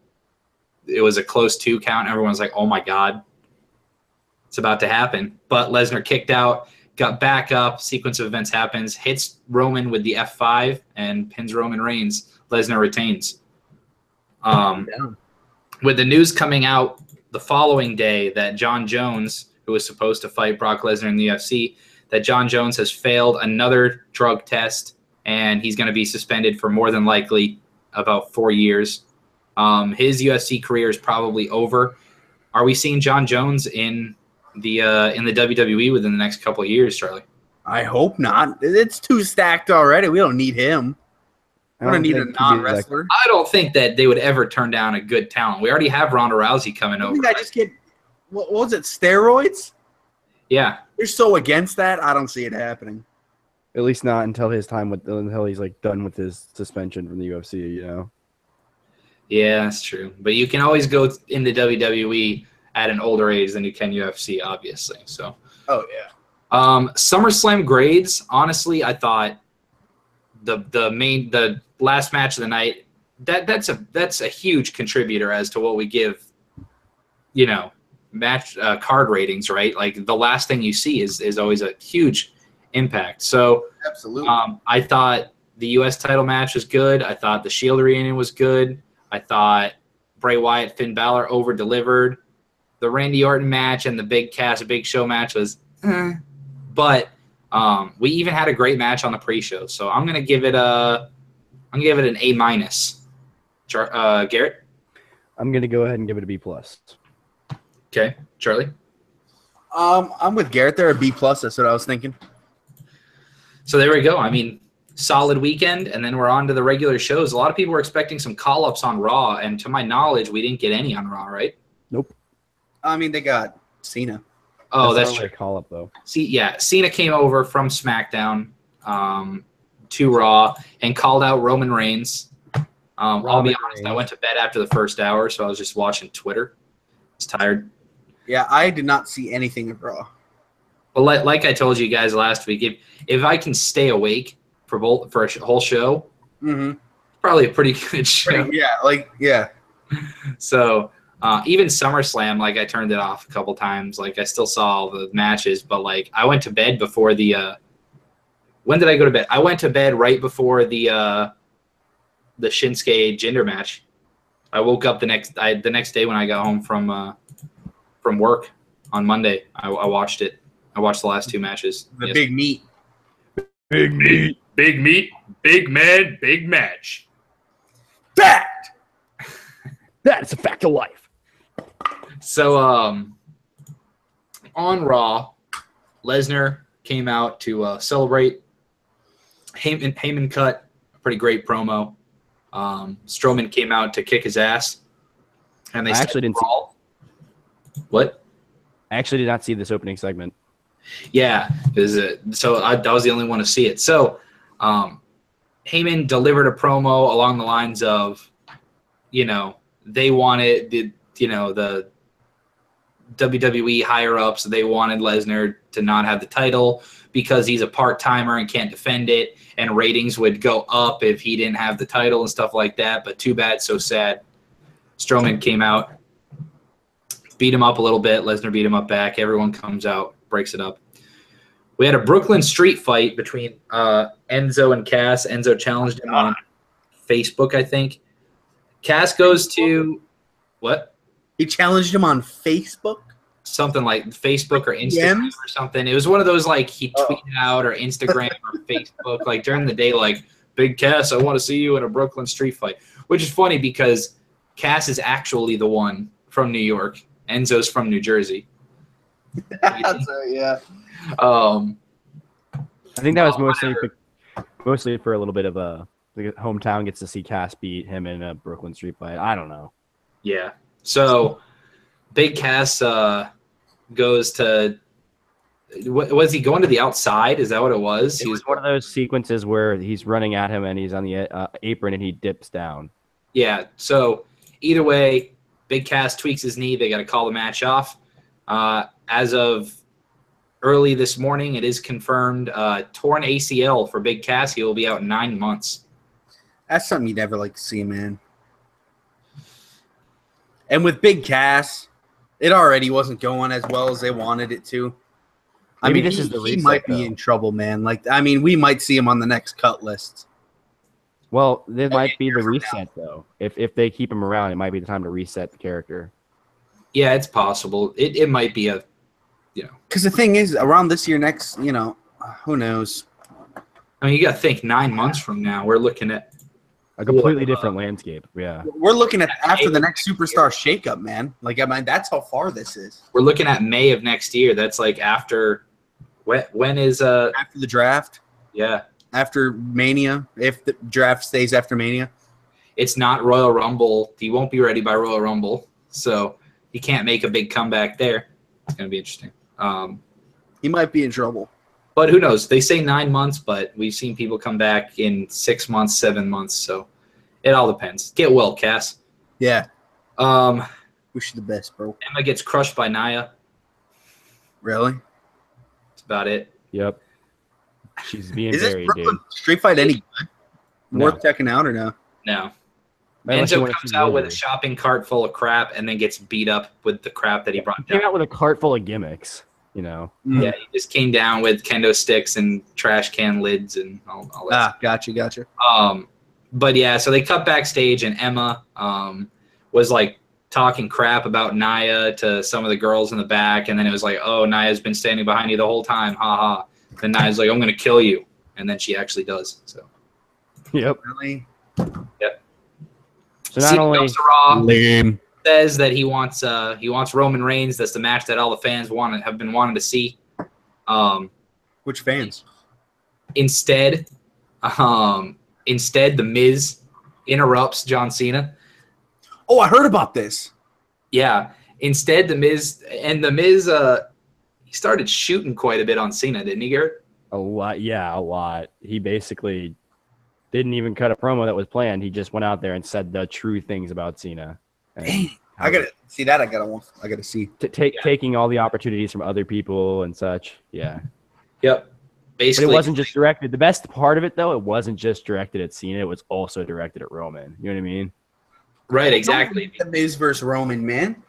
it was a close 2 count. Everyone's like, oh, my God. It's about to happen. But Lesnar kicked out, got back up. Sequence of events happens, hits Roman with the F5, and pins Roman Reigns. Lesnar retains. With the news coming out the following day that John Jones, who was supposed to fight Brock Lesnar in the UFC, that John Jones has failed another drug test, and he's going to be suspended for more than likely about 4 years. His UFC career is probably over. Are we seeing John Jones in the WWE within the next couple of years, Charlie? I hope not. It's too stacked already. We don't need him. We don't need a non-wrestler. I don't think that they would ever turn down a good talent. We already have Ronda Rousey coming over. I just get, what was it, steroids? Yeah. You're so against that, I don't see it happening. At least not until until he's like done with his suspension from the UFC, Yeah, that's true. But you can always go into WWE at an older age than you can UFC, obviously. So. Oh yeah. SummerSlam grades. Honestly, I thought the last match of the night that's a huge contributor as to what we give, match card ratings, right? Like the last thing you see is always a huge impact. So absolutely. I thought the U.S. title match was good. I thought the Shield reunion was good. I thought Bray Wyatt, Finn Balor over-delivered. The Randy Orton match and the Big Show match was but we even had a great match on the pre-show. So I'm gonna give it an A-. Garrett? I'm gonna go ahead and give it a B+. Okay. Charlie? I'm with Garrett there, a B+. That's what I was thinking. So there we go. I mean, solid weekend, and then we're on to the regular shows. A lot of people were expecting some call-ups on Raw, and to my knowledge, we didn't get any on Raw, right? Nope. I mean, they got Cena. Oh, that's true. Call-up, though. Cena came over from SmackDown to Raw and called out Roman Reigns. I'll be honest, I went to bed after the first hour, so I was just watching Twitter. I was tired. Yeah, I did not see anything of Raw. Well, like I told you guys last week, if I can stay awake for a whole show, probably a pretty good show. Yeah. So even SummerSlam, I turned it off a couple times. I still saw all the matches, but I went to bed before the. When did I go to bed? I went to bed right before the Shinsuke Jinder match. I woke up the next day when I got home from work on Monday. I watched it. I watched the last 2 matches. Big meat. Big meat. Big meat. Big man. Big match. Fact! That is a fact of life. So, on Raw, Lesnar came out to celebrate. Heyman cut a pretty great promo. Strowman came out to kick his ass. And they actually didn't see. What? I actually did not see this opening segment. Yeah, so I was the only one to see it. So, Heyman delivered a promo along the lines of, they wanted the WWE higher ups. They wanted Lesnar to not have the title because he's a part-timer and can't defend it, and ratings would go up if he didn't have the title and stuff like that. But too bad, so sad. Strowman came out, beat him up a little bit. Lesnar beat him up back. Everyone comes out, breaks it up. We had a Brooklyn street fight between Enzo and Cass. Enzo challenged him on Facebook, I think. Cass goes to what? He challenged him on Facebook? Something like Facebook or Instagram or something. It was one of those like he tweeted out or Instagram or Facebook like during the day like, Big Cass, I want to see you in a Brooklyn street fight. Which is funny because Cass is actually the one from New York. Enzo's from New Jersey. Yeah. I think that was mostly for a little bit of the hometown gets to see Cass beat him in a Brooklyn street fight. I don't know. Yeah. So Big Cass goes to was he going to the outside? Is that what it was? It was one of those sequences where he's running at him and he's on the apron and he dips down. Yeah. So either way, Big Cass tweaks his knee. They got to call the match off. As of early this morning, it is confirmed torn ACL for Big Cass. He will be out 9 months. That's something you'd never like to see, man. And with Big Cass, it already wasn't going as well as they wanted it to. Maybe this is the reset, he might be in trouble, man. We might see him on the next cut list. Well, this might be the reset, though. If they keep him around, it might be the time to reset the character. Yeah, it's possible. It might be Because the thing is, around this year, next, who knows? I mean, you got to think 9 months from now, we're looking at a completely different landscape. Yeah. We're looking at after the next superstar shakeup, man. That's how far this is. We're looking at May of next year. That's like after when is after the draft? Yeah. After Mania, if the draft stays after Mania. It's not Royal Rumble. He won't be ready by Royal Rumble. So he can't make a big comeback there. It's going to be interesting. He might be in trouble. But who knows? They say 9 months, but we've seen people come back in 6 months, 7 months. So it all depends. Get well, Cass. Yeah. Wish you the best, bro. Emma gets crushed by Nia. Really? That's about it. Yep. She's being Is very this Brooklyn street fight any good? No. Worth checking out or no? No. Unless you Enzo wanna comes see out with a Lizard. shopping cart full of crap and then gets beat up with the crap that he brought Came down. out with a cart full of gimmicks, Yeah, he just came down with kendo sticks and trash can lids and all that. Gotcha. But yeah, so they cut backstage and Emma was like talking crap about Nia to some of the girls in the back, and then it was like, oh, Nia's been standing behind you the whole time, haha. Then Nia's like, I'm gonna kill you, and then she actually does. So. Yep. Really? Yep. So not Cena only goes to Raw, Lame. says that he wants Roman Reigns. That's the match that all the fans have been wanting to see. Which fans? Instead, the Miz interrupts John Cena. Oh, I heard about this. Yeah. Instead, the Miz he started shooting quite a bit on Cena, didn't he, Garrett? a lot. Yeah, a lot. He basically didn't even cut a promo that was planned. He just went out there and said the true things about Cena. Dang. I gotta see that. I gotta see. Taking all the opportunities from other people and such. Yeah. Yep. Basically, But it wasn't just directed. The best part of it, though, it wasn't just directed at Cena. It was also directed at Roman. You know what I mean? right. Exactly. The Miz versus Roman, man.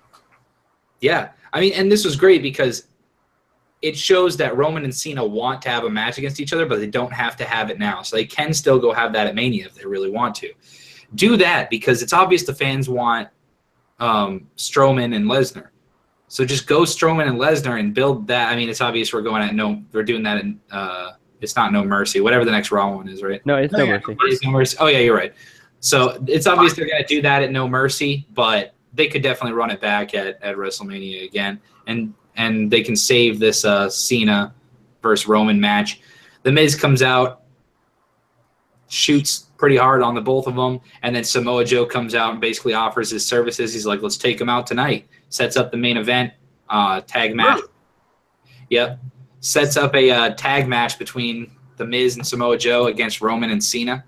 Yeah. I mean, and this was great because it shows that Roman and Cena want to have a match against each other, but they don't have to have it now. So they can still go have that at Mania if they really want to. Do that because it's obvious the fans want Strowman and Lesnar. So just go Strowman and Lesnar and build that. I mean, it's obvious we're doing that in it's not No Mercy, whatever the next Raw one is, right? No, it's No Mercy. It is No Mercy. Oh yeah, you're right. So it's obvious they're going to do that at No Mercy, but they could definitely run it back at WrestleMania again, and they can save this Cena versus Roman match. The Miz comes out, shoots pretty hard on the both of them, and then Samoa Joe comes out and basically offers his services. He's like, let's take him out tonight. Sets up the main event tag match. Really? Yep. Sets up a tag match between The Miz and Samoa Joe against Roman and Cena.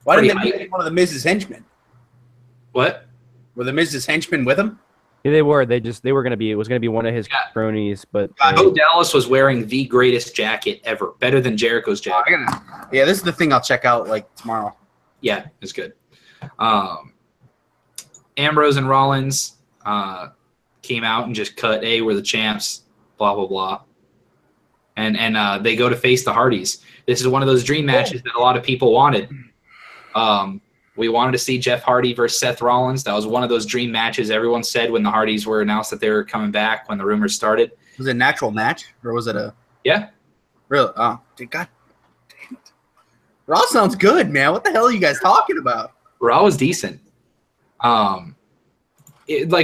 Why didn't they make one of the Miz's henchmen? What? Were the Miz's henchmen with him? Yeah, they were. They were gonna be. It was gonna be one of his cronies, but Bo Dallas was wearing the greatest jacket ever, better than Jericho's jacket. Yeah, this is the thing I'll check out like tomorrow. Yeah, it's good. Ambrose and Rollins came out and just cut. Hey, we're the champs. Blah blah blah. And they go to face the Hardys. This is one of those dream matches that a lot of people wanted. We wanted to see Jeff Hardy versus Seth Rollins. That was one of those dream matches everyone said when the Hardys were announced that they were coming back, when the rumors started. Was it an actual match, or was it a... Yeah. Really? Oh, dude, God damn it. Raw sounds good, man. What the hell are you guys talking about? Raw was decent. Like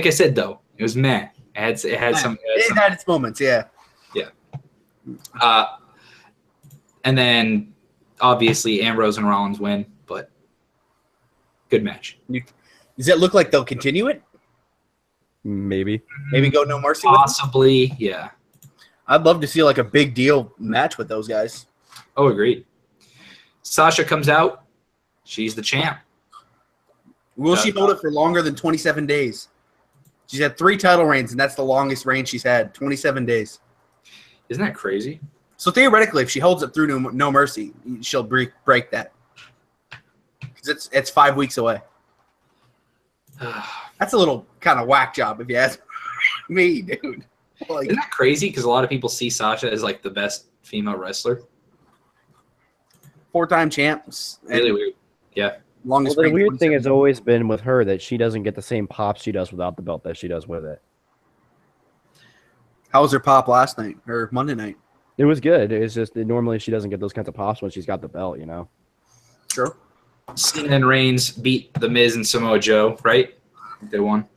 I said, though, it was meh. It had some... It had its moments, yeah. Yeah. And then, obviously, Ambrose and Rollins win, but good match. Does it look like they'll continue it? maybe. Maybe go No Mercy Possibly, with them? yeah. I'd love to see like a big deal match with those guys. Oh, agreed. Sasha comes out. She's the champ. Will she hold it for longer than 27 days? She's had 3 title reigns, and that's the longest reign she's had, 27 days. Isn't that crazy? So theoretically, if she holds it through No Mercy, she'll break that. Because it's 5 weeks away. That's a little kind of whack job, if you ask me, dude. Like, isn't that crazy? Because a lot of people see Sasha as like the best female wrestler. 4-time champs. Really weird. Yeah. Longest Well, the reign, weird thing has always been with her that she doesn't get the same pop she does without the belt that she does with it. How was her pop last night or Monday night? It was good. It's just that normally she doesn't get those kinds of pops when she's got the belt, you know? Sure. Cena and Reigns beat The Miz and Samoa Joe, right? They won.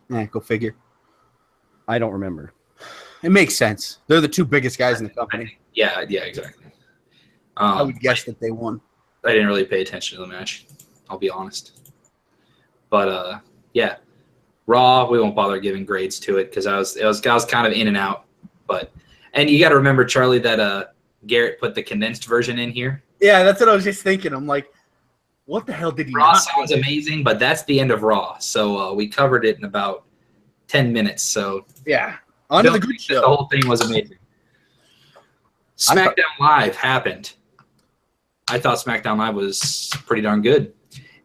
Yeah, go figure. I don't remember. It makes sense. They're the 2 biggest guys in the company. Yeah, exactly. I would guess that they won. I didn't really pay attention to the match. I'll be honest. But yeah, Raw. We won't bother giving grades to it because I was kind of in and out. And you got to remember, Charlie, that Garrett put the condensed version in here. Yeah, that's what I was just thinking. I'm like, what the hell did he? Raw sounds amazing, but that's the end of Raw. So we covered it in about 10 minutes. So yeah, on to the good show. The whole thing was amazing. SmackDown Live happened. I thought SmackDown Live was pretty darn good.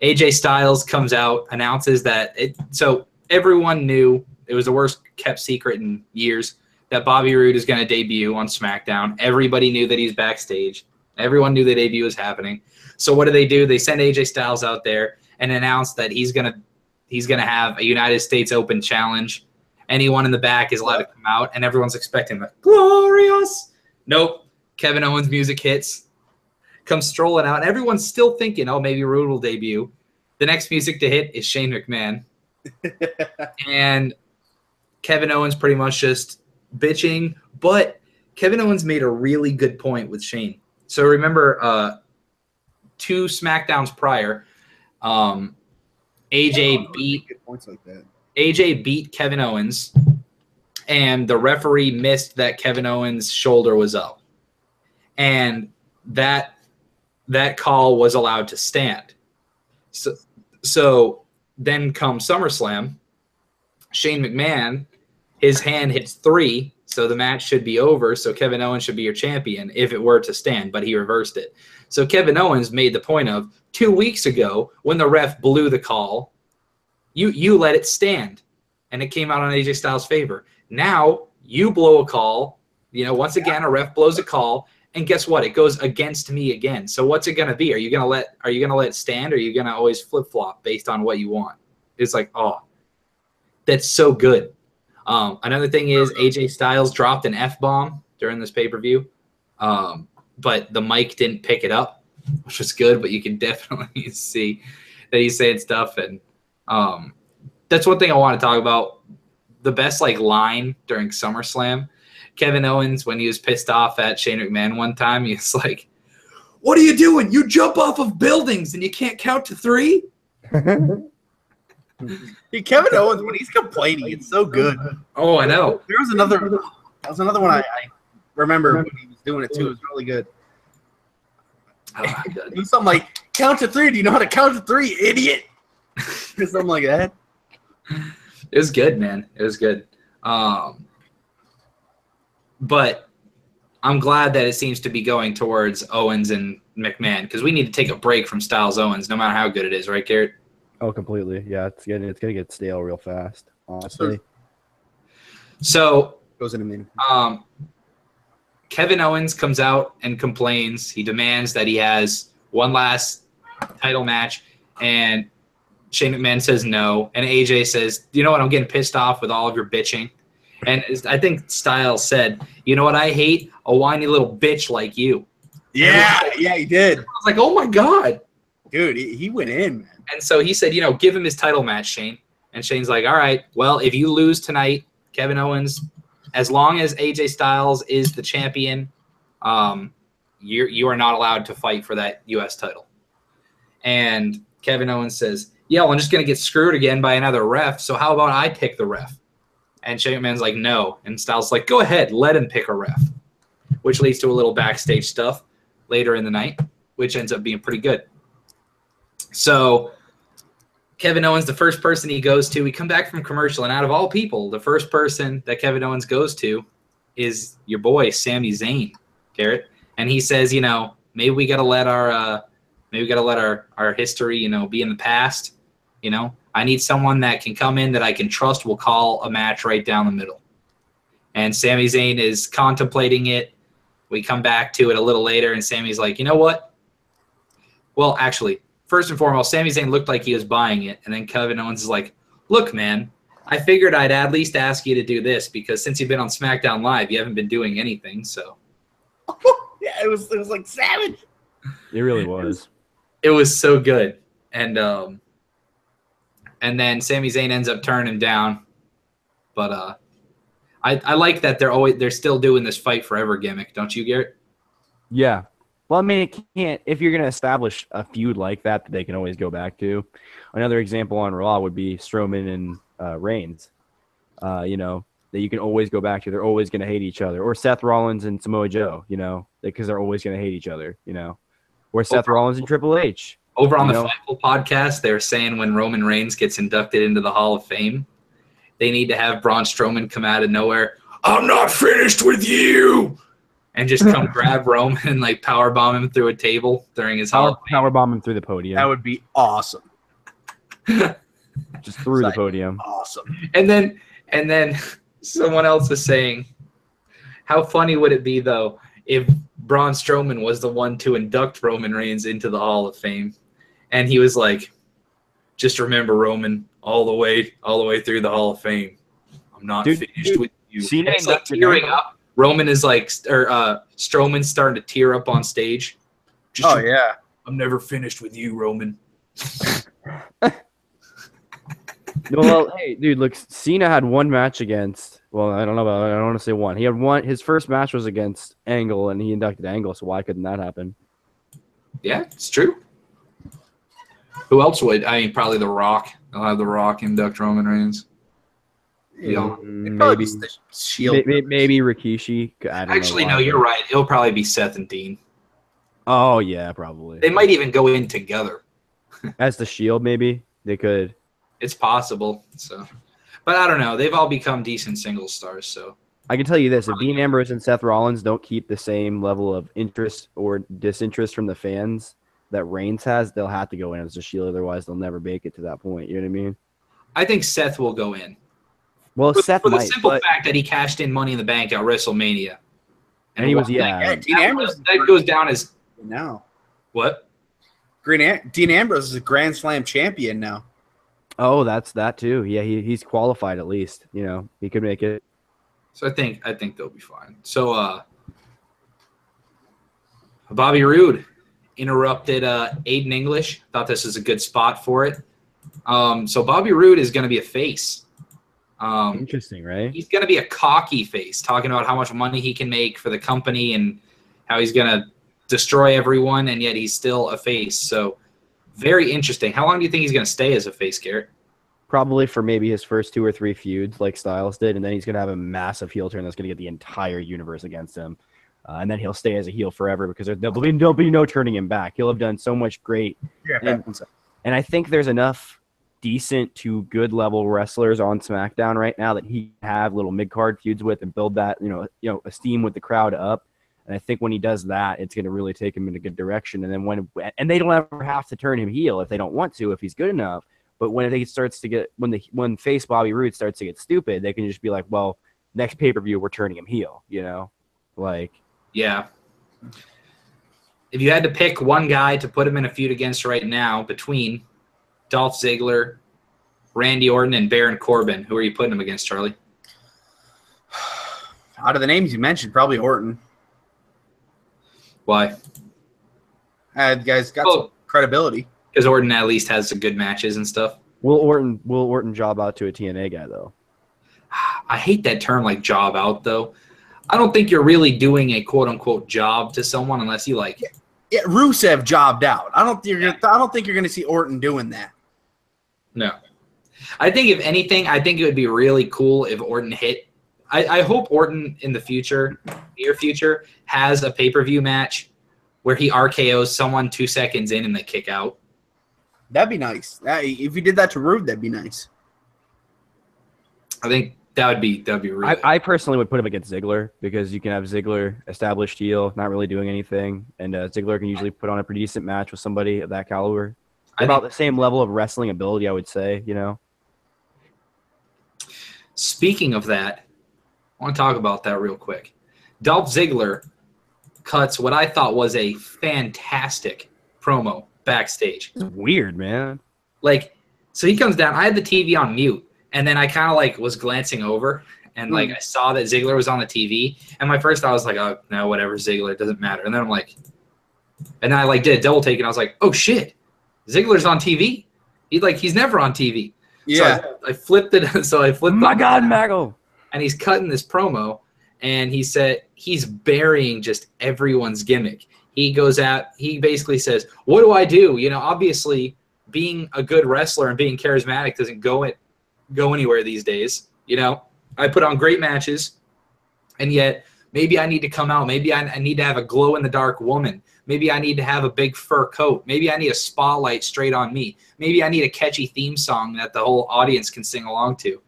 AJ Styles comes out, announces that so everyone knew, it was the worst kept secret in years, that Bobby Roode is going to debut on SmackDown. Everybody knew that he's backstage. Everyone knew the debut was happening. So what do? They send AJ Styles out there and announce that he's gonna have a United States Open challenge. Anyone in the back is allowed to come out, and everyone's expecting the glorious. Nope. Kevin Owens' music hits. Comes strolling out, and everyone's still thinking, oh, maybe Roode will debut. The next music to hit is Shane McMahon. And Kevin Owens pretty much just bitching, but Kevin Owens made a really good point with Shane. So remember 2 SmackDowns prior, AJ beat Kevin Owens, and the referee missed that Kevin Owens' shoulder was up. And that call was allowed to stand. So then comes SummerSlam, Shane McMahon, his hand hits 3, so the match should be over, so Kevin Owens should be your champion if it were to stand, but he reversed it. So Kevin Owens made the point of 2 weeks ago when the ref blew the call, you let it stand, and it came out on AJ Styles' favor. Now you blow a call, once again a ref blows a call, and guess what? It goes against me again. So what's it gonna be? Are you gonna let it stand, or are you gonna always flip flop based on what you want? It's like, oh, that's so good. Another thing is AJ Styles dropped an F-bomb during this pay-per-view, but the mic didn't pick it up, which was good. But you can definitely see that he's saying stuff, and that's one thing I want to talk about. The best line during SummerSlam. Kevin Owens, when he was pissed off at Shane McMahon one time, he was like, "What are you doing? You jump off of buildings and you can't count to 3?" Hey, Kevin Owens, when he's complaining, it's so good. Oh, I know. There was another one I remember when he was doing it too. It was really good. Oh, it was something like, count to three. Do you know how to count to three, idiot? Or something like that. It was good, man. It was good. But I'm glad that it seems to be going towards Owens and McMahon because we need to take a break from Styles Owens, no matter how good it is, right, Garrett? Oh, completely. Yeah, it's gonna get stale real fast, honestly. So goes in a minute. Kevin Owens comes out and complains. He demands that he has one last title match, and Shane McMahon says no, and AJ says, "You know what? I'm getting pissed off with all of your bitching." And I think Styles said, "You know what I hate? A whiny little bitch like you." Yeah, he did. I was like, "Oh my god, dude, he went in, man." And so he said, "Give him his title match, Shane." And Shane's like, "All right, well, if you lose tonight, Kevin Owens, as long as AJ Styles is the champion, you are not allowed to fight for that U.S. title." And Kevin Owens says, "Yeah, well, I'm just going to get screwed again by another ref, so how about I pick the ref?" And Shane McMahon's like, "No." And Styles is like, "Go ahead, let him pick a ref," which leads to a little backstage stuff later in the night, which ends up being pretty good. So Kevin Owens, the first person he goes to, we come back from commercial, and out of all people, the first person that Kevin Owens goes to is your boy, Sami Zayn, Garrett. And he says, maybe we got to let our history, be in the past. I need someone that can come in that I can trust will call a match right down the middle. And Sami Zayn is contemplating it. We come back to it a little later, and Sami's like, "You know what? Well, actually, first and foremost, Sami Zayn looked like he was buying it. And then Kevin Owens is like, "Look, man, I figured I'd at least ask you to do this because since you've been on SmackDown Live, you haven't been doing anything, so." Yeah, it was like savage. It really was. It was so good. And then Sami Zayn ends up turning down. But I like that they're still doing this fight forever gimmick, don't you, Garrett? Yeah. Well, I mean, it can't. If you're going to establish a feud like that they can always go back to. Another example on Raw would be Strowman and Reigns. That you can always go back to. They're always going to hate each other. Or Seth Rollins and Samoa Joe. Because they're always going to hate each other. Or Seth Rollins and Triple H. Over on the Fightful podcast, they're saying when Roman Reigns gets inducted into the Hall of Fame, they need to have Braun Strowman come out of nowhere. "I'm not finished with you," and just come grab Roman and powerbomb him through a table during his Hall of Fame. Powerbomb him through the podium. That would be awesome. Just through the podium. Awesome. And then someone else is saying, how funny would it be though if Braun Strowman was the one to induct Roman Reigns into the Hall of Fame, and he was like, "Just remember, Roman, all the way through the Hall of Fame. I'm not finished with you." Cena it's tearing up. Roman is Strowman's starting to tear up on stage. Yeah. "I'm never finished with you, Roman." Well, hey, dude, look, Cena had one match against. Well, I don't want to say one. He had one. His first match was against Angle, and he inducted Angle. So why couldn't that happen? Yeah, it's true. Who else would? I mean, probably The Rock. I'll have The Rock induct Roman Reigns. Maybe the Shield. Maybe Rikishi. Actually, no, you're right. It'll probably be Seth and Dean. Oh yeah, probably. They might even go in together as the Shield. Maybe they could. It's possible. So, but I don't know. They've all become decent singles stars. So I can tell you this: if Dean Ambrose and Seth Rollins don't keep the same level of interest or disinterest from the fans that Reigns has, they'll have to go in as the Shield. Otherwise, they'll never make it to that point. You know what I mean? I think Seth will go in. Well, Seth for the might, simple fact that he cashed in Money in the Bank at WrestleMania, and he was Dean Ambrose that goes down as now. What? Dean Ambrose is a Grand Slam champion now. Oh, that's that too. Yeah, he's qualified at least. He could make it. So I think they'll be fine. So Bobby Roode interrupted Aiden English. Thought this was a good spot for it. So Bobby Roode is going to be a face. Interesting, right? He's going to be a cocky face, talking about how much money he can make for the company and how he's going to destroy everyone, and yet he's still a face. So very interesting. How long do you think he's going to stay as a face, Garrett? Probably for maybe his first 2 or 3 feuds like Styles did, and then he's going to have a massive heel turn that's going to get the entire universe against him. and then he'll stay as a heel forever because there'll be no turning him back. He'll have done so much great. And I think there's enough decent to good level wrestlers on SmackDown right now that he can have little mid-card feuds with and build that, esteem with the crowd up. And I think when he does that, it's going to really take him in a good direction. And then and they don't ever have to turn him heel if they don't want to, if he's good enough. But when it starts to get, when face Bobby Roode starts to get stupid, they can just be like, well, next pay-per-view, we're turning him heel, Yeah. If you had to pick one guy to put him in a feud against right now between Dolph Ziggler, Randy Orton, and Baron Corbin, who are you putting him against, Charlie? Out of the names you mentioned, probably Orton. Why? The guy's got some credibility. Because Orton at least has some good matches and stuff. Will Orton job out to a TNA guy, though? I hate that term, like job out, though. I don't think you're really doing a quote-unquote job to someone unless you like it. Yeah, Rusev jobbed out. I don't think you're going to see Orton doing that. No. I think if anything, I think it would be really cool if Orton hit. I hope Orton in the future, near future, has a pay-per-view match where he RKOs someone 2 seconds in and they kick out. That'd be nice. If you did that to Rude, that'd be nice. I think that'd be really. I personally would put him against Ziggler because you can have Ziggler established heel, not really doing anything, and Ziggler can usually put on a pretty decent match with somebody of that caliber. About the same level of wrestling ability, I would say. Speaking of that, I want to talk about that real quick. Dolph Ziggler cuts what I thought was a fantastic promo backstage. It's weird, man. So he comes down. I had the TV on mute, and then I kind of was glancing over, and I saw that Ziggler was on the TV, and my first thought was like, oh no, whatever, Ziggler, it doesn't matter. And then I'm like, and then I did a double take, and I was like, oh shit, Ziggler's on TV. He's never on TV. Yeah. So I flipped it. So I flipped. My God, Maggle. And he's cutting this promo, and he said he's burying just everyone's gimmick. He basically says, what do I do? Obviously being a good wrestler and being charismatic doesn't go anywhere these days. I put on great matches, and yet maybe I need to come out. Maybe I need to have a glow-in-the-dark woman. Maybe I need to have a big fur coat. Maybe I need a spotlight straight on me. Maybe I need a catchy theme song that the whole audience can sing along to.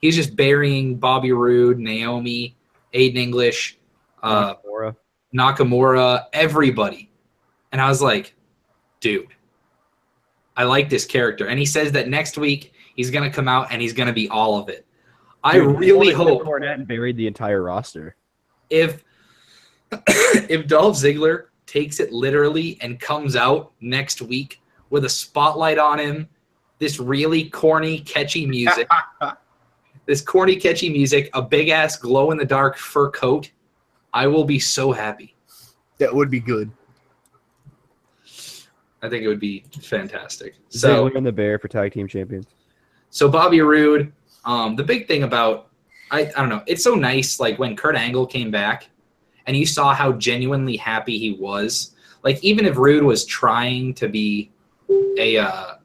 He's just burying Bobby Roode, Naomi, Aiden English, Nakamura, everybody. And I was like, dude, I like this character. And he says that next week he's going to come out and he's going to be all of it. I really hope Cornette and buried the entire roster. If Dolph Ziggler takes it literally and comes out next week with a spotlight on him, this really corny, catchy music, a big-ass glow-in-the-dark fur coat, I will be so happy. That would be good. I think it would be fantastic. So Ziggler and the Bear for tag team champions. So Bobby Roode, the big thing about, I don't know, it's so nice, when Kurt Angle came back and you saw how genuinely happy he was. Even if Roode was trying to be a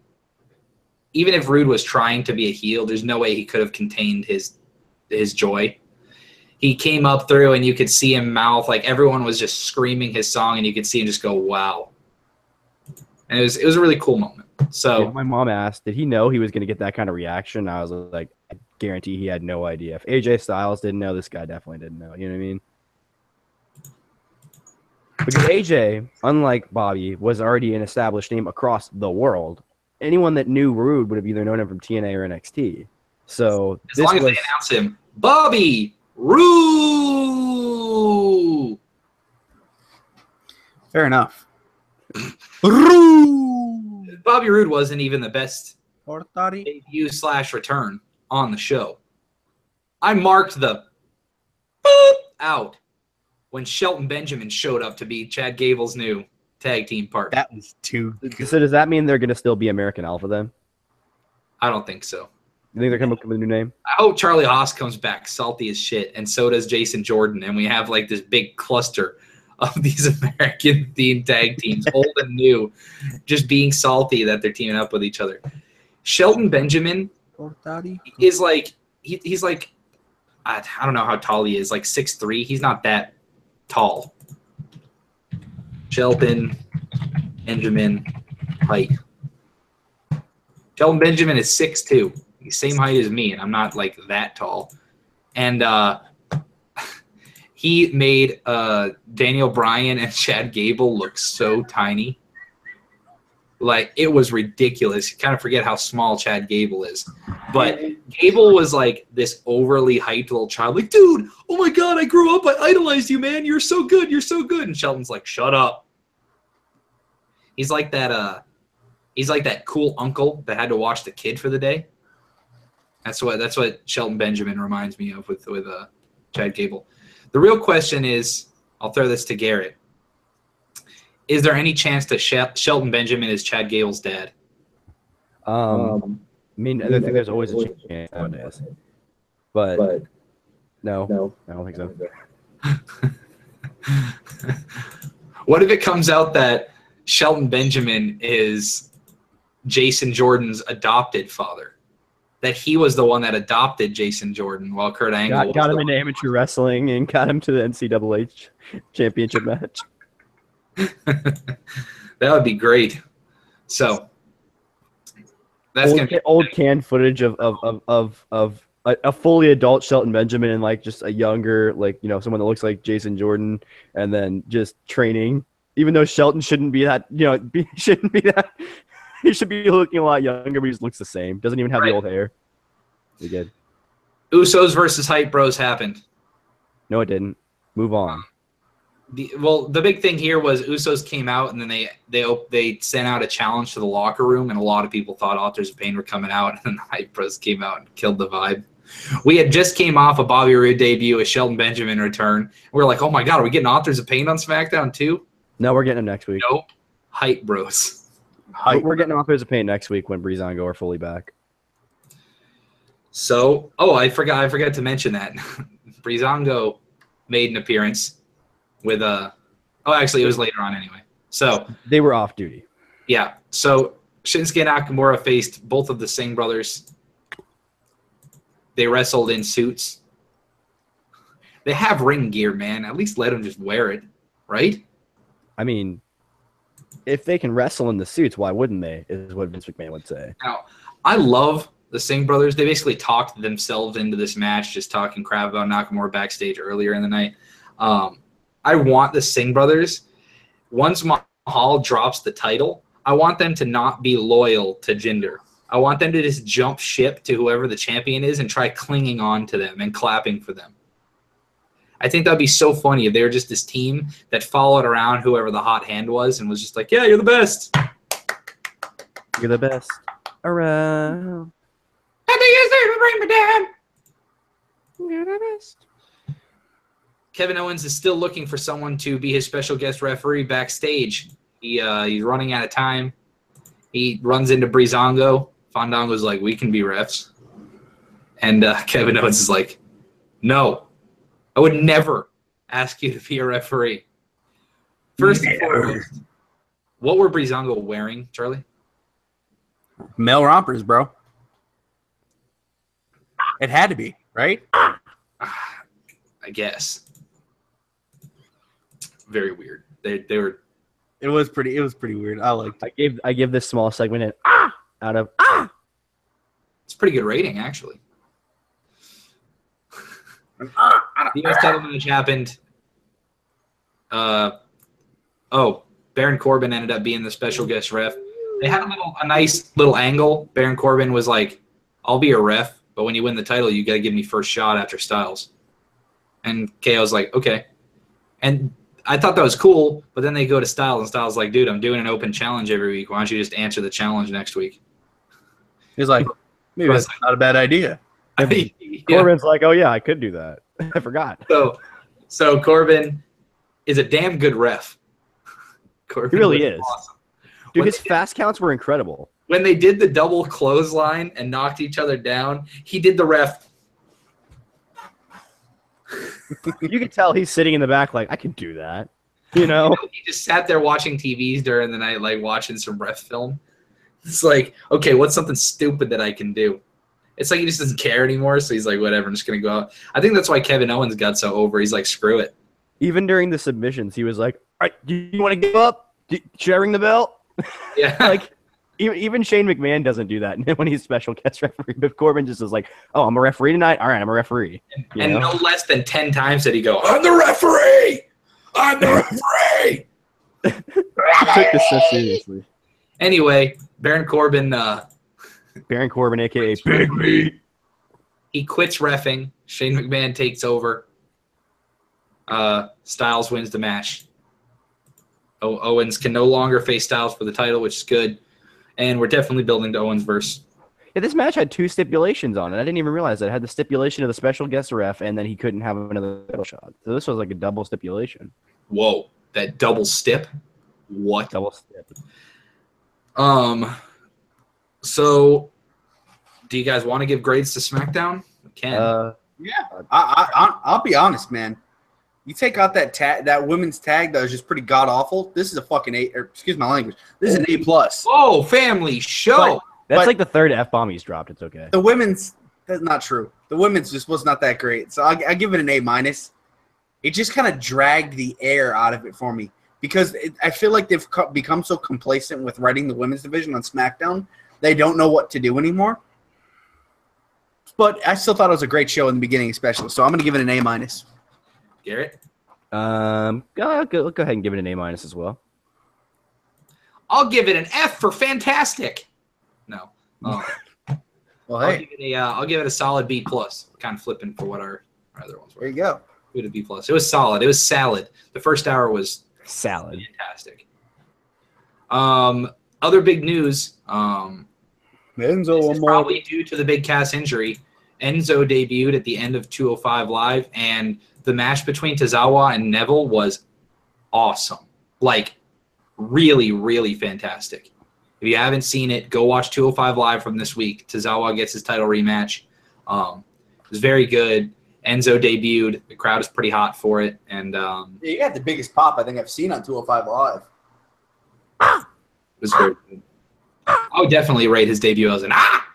heel, there's no way he could have contained his joy. He came up through and you could see him mouth, everyone was just screaming his song and you could see him just go, wow. And it was a really cool moment. So my mom asked, did he know he was going to get that kind of reaction? I was like, I guarantee he had no idea. If AJ Styles didn't know, this guy definitely didn't know. You know what I mean? Because AJ, unlike Bobby, was already an established name across the world. Anyone that knew Roode would have either known him from TNA or NXT. So as long as they announce him, Bobby Roode. Fair enough. Bobby Roode wasn't even the best Portari. debut/return on the show. I marked the boop out when Shelton Benjamin showed up to be Chad Gable's new tag team partner. That was too good. So does that mean they're going to still be American Alpha then? I don't think so. You think they're coming up with a new name? I hope Charlie Haas comes back salty as shit, and so does Jason Jordan, and we have this big cluster of these American-themed tag teams, old and new, just being salty that they're teaming up with each other. Shelton Benjamin is he's I don't know how tall he is, 6'3". He's not that tall. Shelton Benjamin height. Shelton Benjamin is 6'2". He's same height as me, and I'm not like that tall. And he made Daniel Bryan and Chad Gable look so tiny. Like, it was ridiculous. You kind of forget how small Chad Gable is. But Gable was like this overly hyped little child. Like, dude, oh my God, I grew up. I idolized you, man. You're so good. You're so good. And Shelton's like, shut up. He's like that cool uncle that had to watch the kid for the day. That's what Shelton Benjamin reminds me of with Chad Gable. The real question is, I'll throw this to Garrett. Is there any chance that Shelton Benjamin is Chad Gable's dad? I mean, I think there's always a chance nowadays. But no, I don't think so. What if it comes out that Shelton Benjamin is Jason Jordan's adopted father? That he was the one that adopted Jason Jordan while Kurt Angle got him into amateur wrestling and got him to the NCAA championship match. That would be great. So that's old canned footage of a fully adult Shelton Benjamin and like just a younger, like, you know, someone that looks like Jason Jordan, and then just training. Even though Shelton shouldn't be that, you know, shouldn't be that. He should be looking a lot younger, but he just looks the same. Doesn't even have the old hair. Pretty good. Usos versus Hype Bros happened. No, it didn't. Move on. The big thing here was Usos came out, and then they sent out a challenge to the locker room, and a lot of people thought Authors of Pain were coming out, and then the Hype Bros came out and killed the vibe. We had just came off a Bobby Roode debut, a Shelton Benjamin return. We were like, oh my God, are we getting Authors of Pain on SmackDown too? No, we're getting them next week. Nope. Hype Bros. We're getting Authors of Pain next week when Breezango are fully back. So, I forgot to mention that. Breezango made an appearance with actually it was later on anyway. So they were off duty. Yeah. So Shinsuke Nakamura faced both of the Singh brothers. They wrestled in suits. They have ring gear, man. At least let them just wear it, right? I mean, if they can wrestle in the suits, why wouldn't they? Is what Vince McMahon would say. Now, I love the Singh brothers. They basically talked themselves into this match, just talking crap about Nakamura backstage earlier in the night. I want the Singh brothers, once Mahal drops the title, I want them to not be loyal to Jinder. I want them to just jump ship to whoever the champion is and try clinging on to them and clapping for them. I think that'd be so funny if they were just this team that followed around whoever the hot hand was and was just like, yeah, you're the best. You're the best around. I think it's bring me down. You're the best. Kevin Owens is still looking for someone to be his special guest referee backstage. He's running out of time. He runs into Breezango. Fandango's like, we can be refs. And Kevin Owens is like, no, I would never ask you to be a referee. First and foremost, what were Breezango wearing, Charlie? Male rompers, bro. It had to be, right? I guess. Very weird. They were. It was pretty weird. I liked it. I give this small segment an out of It's a pretty good rating, actually. The U.S. title match happened. Baron Corbin ended up being the special guest ref. They had a nice little angle. Baron Corbin was like, I'll be a ref, but when you win the title, you got to give me first shot after Styles. And KO's like, okay. And I thought that was cool, but then they go to Styles, and Styles like, dude, I'm doing an open challenge every week. Why don't you just answer the challenge next week? He's like, maybe that's not a bad idea. Corbin's like, oh yeah, I could do that. I forgot. So Corbin is a damn good ref. Corbin he really is. Awesome. Dude, his fast counts were incredible. When they did the double clothesline and knocked each other down, he did the ref. You can tell he's sitting in the back like, I can do that. You know? He just sat there watching TVs during the night, like watching some ref film. It's like, okay, what's something stupid that I can do? It's like he just doesn't care anymore, so he's like, whatever, I'm just going to go out. I think that's why Kevin Owens got so over. He's like, screw it. Even during the submissions, he was like, "All right, do you want to give up? Should I ring the bell?" Yeah. Like, even Shane McMahon doesn't do that when he's special guest referee. But Corbin just is like, "Oh, I'm a referee tonight. All right, I'm a referee." And no less than 10 times did he go, "I'm the referee! I'm the referee!" He took this so seriously. Anyway, Baron Corbin, aka Big Meat, he quits reffing. Shane McMahon takes over. Styles wins the match. Owens can no longer face Styles for the title, which is good. And we're definitely building to Owens verse. Yeah, this match had 2 stipulations on it. I didn't even realize that. It had the stipulation of the special guest ref, and then he couldn't have another title shot. So this was like a double stipulation. Whoa, that double stip? What? Double stip. So, do you guys want to give grades to SmackDown? We can. Yeah. I'll be honest, man. You take out that women's tag that was just pretty god awful. This is a fucking A. Or, excuse my language. This is an A+. Whoa, family show. That's like the 3rd F-bomb he's dropped. It's okay. The women's, that's not true. The women's just was not that great. So I give it an A-. It just kind of dragged the air out of it for me because I feel like they've become so complacent with writing the women's division on SmackDown. They don't know what to do anymore. But I still thought it was a great show in the beginning, especially. So I'm going to give it an A-. Garrett? Go ahead and give it an A- as well. I'll give it an F for fantastic. No. Well, hey. I'll give it a solid B+. Kind of flipping for what our other ones were. There you go. Give it a B+. It was solid. It was salad. The first hour was salad. Fantastic. Other big news. Enzo, this is probably due to the Big Cass injury. Enzo debuted at the end of 205 Live, and the match between Tozawa and Neville was awesome. Like, really, really fantastic. If you haven't seen it, go watch 205 Live from this week. Tozawa gets his title rematch. It was very good. Enzo debuted. The crowd is pretty hot for it. And you got the biggest pop I think I've seen on 205 Live. It was very good. I would definitely rate his debut as an ah!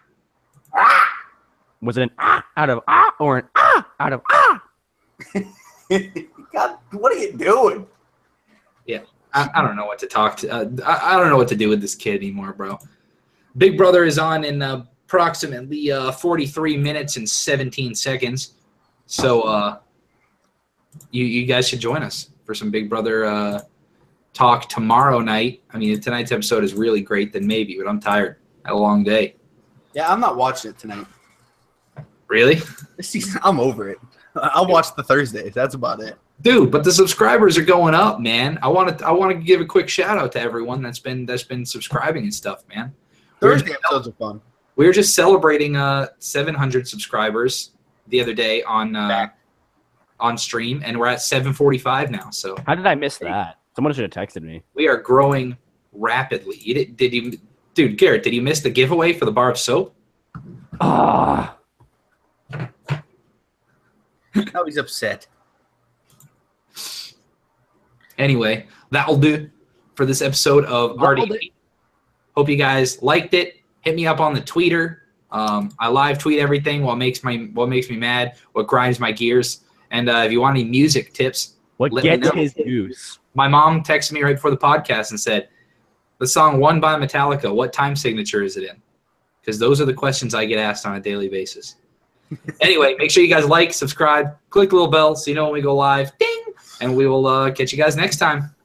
Ah! Was it an ah out of ah or an ah out of ah? God, what are you doing? Yeah, I don't know what to talk to. I don't know what to do with this kid anymore, bro. Big Brother is on in approximately 43 minutes and 17 seconds. So you guys should join us for some Big Brother talk tomorrow night. I mean, if tonight's episode is really great, then maybe, but I'm tired. Had a long day. Yeah, I'm not watching it tonight. Really? This season, I'm over it. I'll watch the Thursdays. That's about it. Dude, but the subscribers are going up, man. I want to give a quick shout out to everyone that's been subscribing and stuff, man. Thursday episodes are fun. We were just celebrating 700 subscribers the other day on stream, and we're at 745 now. So how did I miss that? Someone should have texted me. We are growing rapidly. Dude, Garrett, did you miss the giveaway for the bar of soap? Ah. Now he's upset. Anyway, that'll do for this episode of RDP. Hope you guys liked it. Hit me up on the Twitter. I live tweet everything. What makes me mad, what grinds my gears, and if you want any music tips, what gets his juice. My mom texted me right before the podcast and said, "The song One by Metallica, what time signature is it in?" Because those are the questions I get asked on a daily basis. Anyway, make sure you guys like, subscribe, click the little bell so you know when we go live. Ding! And we will catch you guys next time.